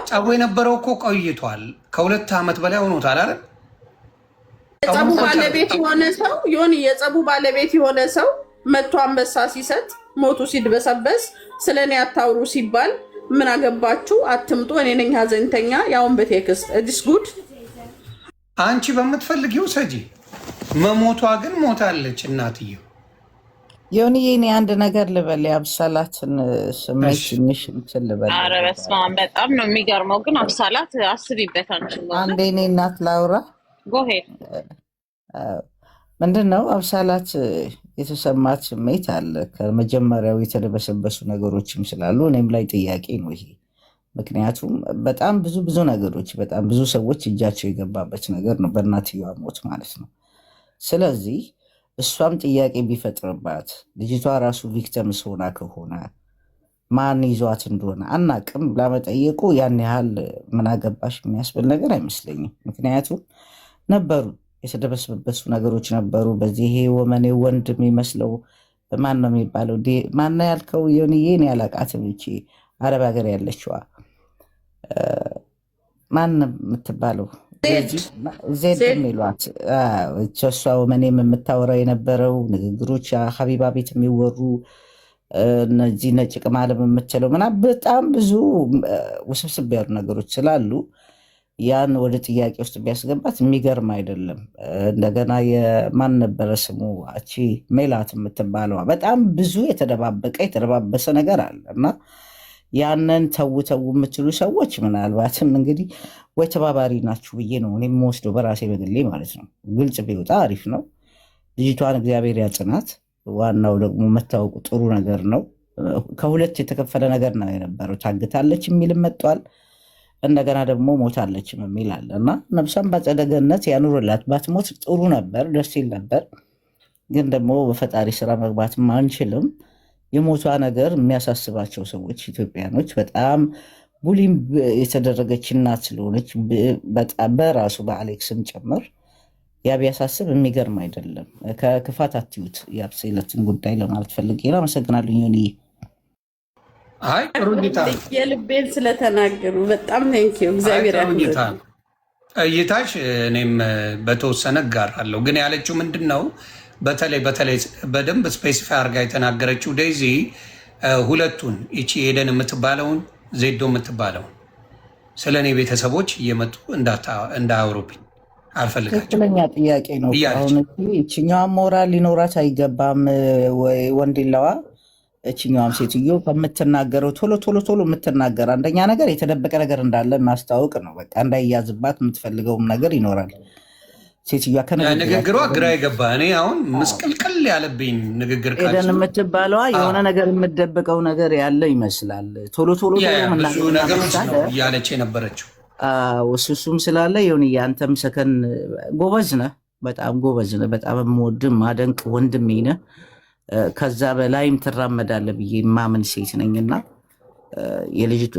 ጸቡ የነበረው እኮ ቆይቷል። ከ2 ዓመት በላይ ሆኖታል አይደል? የጸቡ ባለቤት የሆነ ሰው የጸቡ ባለቤት የሆነ ሰው መቶ አንበሳ ሲሰጥ ሞቱ ሲድበሰበስ ስለኔ አታውሩ ሲባል ምን አገባችሁ አትምጡ፣ እኔ ነኝ ሀዘንተኛ፣ ያውን በቴክስት እዲስ ጉድ። አንቺ በምትፈልጊው ሰጂ። መሞቷ ግን ሞታለች እናትየው። ዮኒዬ እኔ አንድ ነገር ልበል፣ የአብሳላትን ስሜት ትንሽ እንትን ልበል። ኧረ በስመ አብ በጣም ነው የሚገርመው። ግን አብሳላት አስቢበት አንቺ። አንዴ እኔ እናት ላውራ። ጎሄድ ምንድን ነው አብሳላት የተሰማት ስሜት አለ። ከመጀመሪያው የተደበሰበሱ ነገሮችም ስላሉ እኔም ላይ ጥያቄ ነው ይሄ። ምክንያቱም በጣም ብዙ ነገሮች በጣም ብዙ ሰዎች እጃቸው የገባበት ነገር ነው በእናትየዋ ሞት ማለት ነው። ስለዚህ እሷም ጥያቄ ቢፈጥርባት ልጅቷ ራሱ ቪክተምስ ሆና ከሆነ ማን ይዟት እንደሆነ አናቅም ላመጠየቁ ያን ያህል ምን አገባሽ የሚያስብል ነገር አይመስለኝም። ምክንያቱም ነበሩ የተደበሰበሱ ነገሮች ነበሩ። በዚህ ይሄ ወመኔ ወንድ የሚመስለው ማን ነው የሚባለው? ማን ነው ያልከው? ዮኒዬ እኔ አላቃትም። ይቺ አረብ ሀገር ያለችዋ ማን የምትባለው ዜድ የሚሏት እሷ ወመኔም የምታወራው የነበረው ንግግሮች ሀቢባ ቤት የሚወሩ እነዚህ ነጭ ቅማለም የምትለው ምናምን በጣም ብዙ ውስብስብ ያሉ ነገሮች ስላሉ ያን ወደ ጥያቄ ውስጥ ቢያስገባት የሚገርም አይደለም። እንደገና የማን ነበረ ስሙ አቺ ሜላት የምትባለዋ በጣም ብዙ የተደባበሰ ነገር አለ እና ያንን ተው የምትሉ ሰዎች ምናልባትም እንግዲህ ወይ ተባባሪ ናችሁ ብዬ ነው እኔ የምወስደው በራሴ በግሌ ማለት ነው። ግልጽ ቢወጣ አሪፍ ነው። ልጅቷን እግዚአብሔር ያጽናት። ዋናው ደግሞ መታወቁ ጥሩ ነገር ነው። ከሁለት የተከፈለ ነገር ነው የነበረው። ታግታለች የሚልም መጥቷል። እንደገና ደግሞ ሞታለችም የሚል አለ እና ነፍሷን በአጸደ ገነት ያኑርላት። ባትሞት ጥሩ ነበር፣ ደስ ይል ነበር። ግን ደግሞ በፈጣሪ ስራ መግባትም አንችልም። የሞቷ ነገር የሚያሳስባቸው ሰዎች ኢትዮጵያኖች በጣም ቡሊም የተደረገች እናት ስለሆነች በጣም በራሱ በአሌክስም ጭምር ያ ቢያሳስብ የሚገርም አይደለም። ከክፋት አትዩት የአብሴለትን ጉዳይ ለማለት ፈልጌ ነው። አመሰግናለሁ ዮኒዬ። አይ ጥሩ ጌታ የልቤን ስለተናገሩ በጣም ቴንኪው። እግዚአብሔር ያክብርልኝ። እይታሽ እኔም በተወሰነ እጋራለሁ። ግን ያለችው ምንድን ነው በተለይ በደንብ ስፔሲፋይ አድርጋ የተናገረችው ዴዚ ሁለቱን ይቺ ኤደን የምትባለውን ዜዶ የምትባለውን ስለ እኔ ቤተሰቦች እየመጡ እንዳያወሩብኝ አልፈልጋቸው ትክክለኛ ጥያቄ ነው። አሁን ይችኛዋ ሞራል ሊኖራት አይገባም ወይ ወንድለዋ? እችኛዋም ሴትዮ ከምትናገረው ቶሎ ቶሎ ቶሎ የምትናገር አንደኛ ነገር የተደበቀ ነገር እንዳለ ማስታወቅ ነው። በቃ እንዳይያዝባት የምትፈልገውም ነገር ይኖራል። ሴትዮዋ ንግግሯ ግራ የገባ እኔ አሁን ምስቅልቅል ያለብኝ ንግግር ኤደን የምትባለዋ የሆነ ነገር የምትደብቀው ነገር ያለ ይመስላል። ቶሎ ቶሎ ብዙ ነገሮች ነው እያለች የነበረችው። እሱም ስላለ ይሁን አንተም ሰከን ጎበዝ ነህ፣ በጣም ጎበዝ ነህ። በጣም የምወድህ ማደንቅ ወንድሜ ነህ። ከዛ በላይም ትራመዳለህ ብዬ ማምን ሴት ነኝና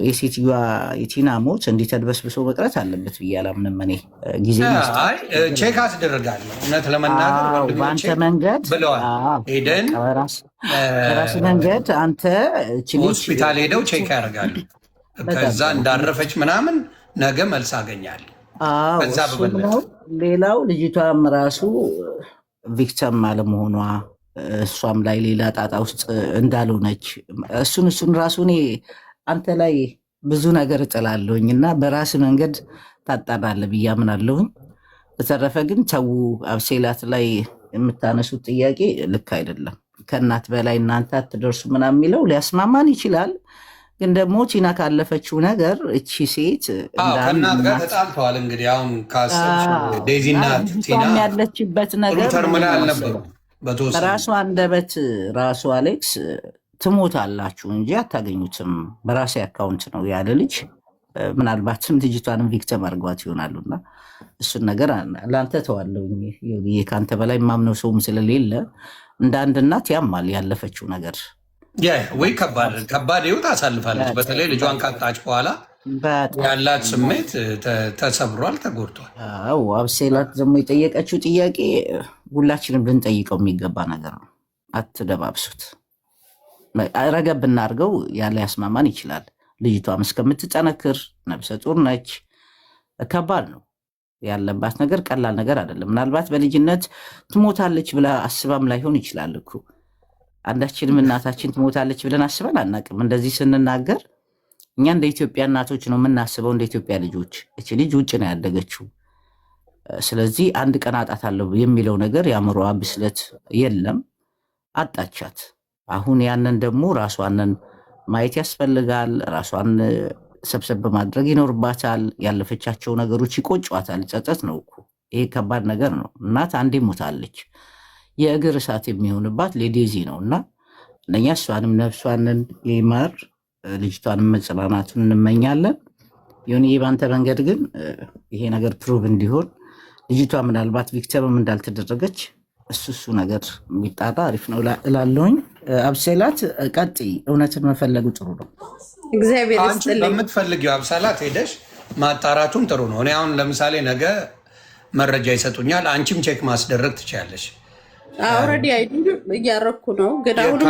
የሴትዮዋ የቲና ሞት እንዲህ ተድበስብሶ መቅረት አለበት ብዬ አላምንም። እኔ ጊዜ ቼክ አስደርጋለሁ። እውነት ለመናገር በአንተ መንገድ ብለዋል ሄደን በራስ መንገድ አንተ ሆስፒታል ሄደው ቼክ ያደርጋሉ። ከዛ እንዳረፈች ምናምን ነገ መልስ አገኛለሁ። ከዛ በበለጠ ሌላው ልጅቷም ራሱ ቪክተም አለመሆኗ እሷም ላይ ሌላ ጣጣ ውስጥ እንዳልሆነች እሱን ራሱ እኔ አንተ ላይ ብዙ ነገር እጥላለሁኝ እና በራስ መንገድ ታጣራለህ ብዬ አምናለሁኝ። በተረፈ ግን ተው አብሴላት ላይ የምታነሱት ጥያቄ ልክ አይደለም። ከእናት በላይ እናንተ አትደርሱ ምናምን የሚለው ሊያስማማን ይችላል። ግን ደግሞ ቲና ካለፈችው ነገር እቺ ሴት ከእናት ጋር ተጣልተዋል። እንግዲህ አሁን ዴዚና ቲና ያለችበት ነገር ተርምላ አልነበሩ በራሱ አንደበት ራሱ አሌክስ ትሞታላችሁ እንጂ አታገኙትም። በራሴ አካውንት ነው ያለ ልጅ። ምናልባትም ልጅቷንም ቪክተም አድርጓት ይሆናሉና እሱን ነገር ለአንተ ተዋለው። ከአንተ በላይ የማምነው ሰውም ስለሌለ እንደ አንድ እናት ያማል ያለፈችው ነገር። ወይ ከባድ ህይወት አሳልፋለች። በተለይ ልጇን ካጣች በኋላ ያላት ስሜት ተሰብሯል፣ ተጎድቷል። አብሴላት ደግሞ የጠየቀችው ጥያቄ ሁላችንም ልንጠይቀው የሚገባ ነገር ነው። አትደባብሱት፣ ረገብ ብናርገው ያለ ያስማማን ይችላል። ልጅቷም እስከምትጠነክር ነብሰ ጡር ነች። ከባድ ነው ያለባት ነገር፣ ቀላል ነገር አይደለም። ምናልባት በልጅነት ትሞታለች ብላ አስባም ላይሆን ይችላል እኮ። አንዳችንም እናታችን ትሞታለች ብለን አስበን አናቅም። እንደዚህ ስንናገር እኛ እንደ ኢትዮጵያ እናቶች ነው የምናስበው፣ እንደ ኢትዮጵያ ልጆች። እች ልጅ ውጭ ነው ያደገችው። ስለዚህ አንድ ቀን አጣታለሁ የሚለው ነገር የአእምሮዋ ብስለት የለም። አጣቻት። አሁን ያንን ደግሞ ራሷንን ማየት ያስፈልጋል። ራሷን ሰብሰብ በማድረግ ይኖርባታል። ያለፈቻቸው ነገሮች ይቆጫታል። ጸጸት ነው እኮ ይሄ ከባድ ነገር ነው። እናት አንዴ ሞታለች። የእግር እሳት የሚሆንባት ሌዴዚ ነው እና እነኛ እሷንም ነፍሷንን ይማር፣ ልጅቷንም መጽናናቱን እንመኛለን። ይሁን በአንተ መንገድ ግን ይሄ ነገር ፕሩቭ እንዲሆን ልጅቷ ምናልባት ቪክተምም እንዳልተደረገች እሱ ነገር የሚጣራ አሪፍ ነው እላለሁኝ። አብሴላት ቀጥይ፣ እውነትን መፈለጉ ጥሩ ነው። እግዚአብሔር ይስጥልኝ። በምትፈልጊው አብሳላት ሄደሽ ማጣራቱም ጥሩ ነው። እኔ አሁን ለምሳሌ ነገ መረጃ ይሰጡኛል፣ አንቺም ቼክ ማስደረግ ትችያለሽ። ኦልሬዲ እያረኩ ነው። ግን አሁንም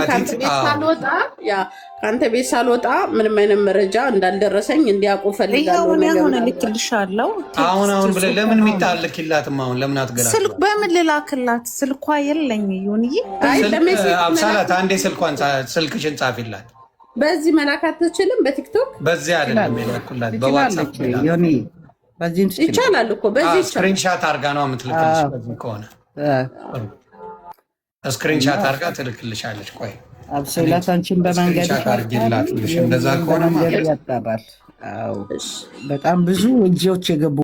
ከአንተ ቤት ሳልወጣ ምንም አይነት መረጃ እንዳልደረሰኝ እንዲያውቁ ፈልጋለሁ። ሆነ ልክልሻለሁ። አሁን ብለህ ለምን የሚጣልክላትም አሁን ለምን አትገላ? በምን ልላክላት? ስልኳ የለኝ። ይሁን አብሳላት አንዴ ስልክሽን ጻፊላት። በዚህ መላክ አትችልም? በቲክቶክ በዚህ አይደለም የላኩላት፣ በዋትሳፕ ይቻላል እኮ። በዚህ ስክሪንሻት አርጋ ነው የምትልክልሽ። በዚህ ከሆነ ስክሪንሻት አርጋ ትልክልሻለች። ቆይ አብሴላት አንቺን በመንገድ እንደዛ ከሆነ ያጣራል። በጣም ብዙ እጆች የገቡ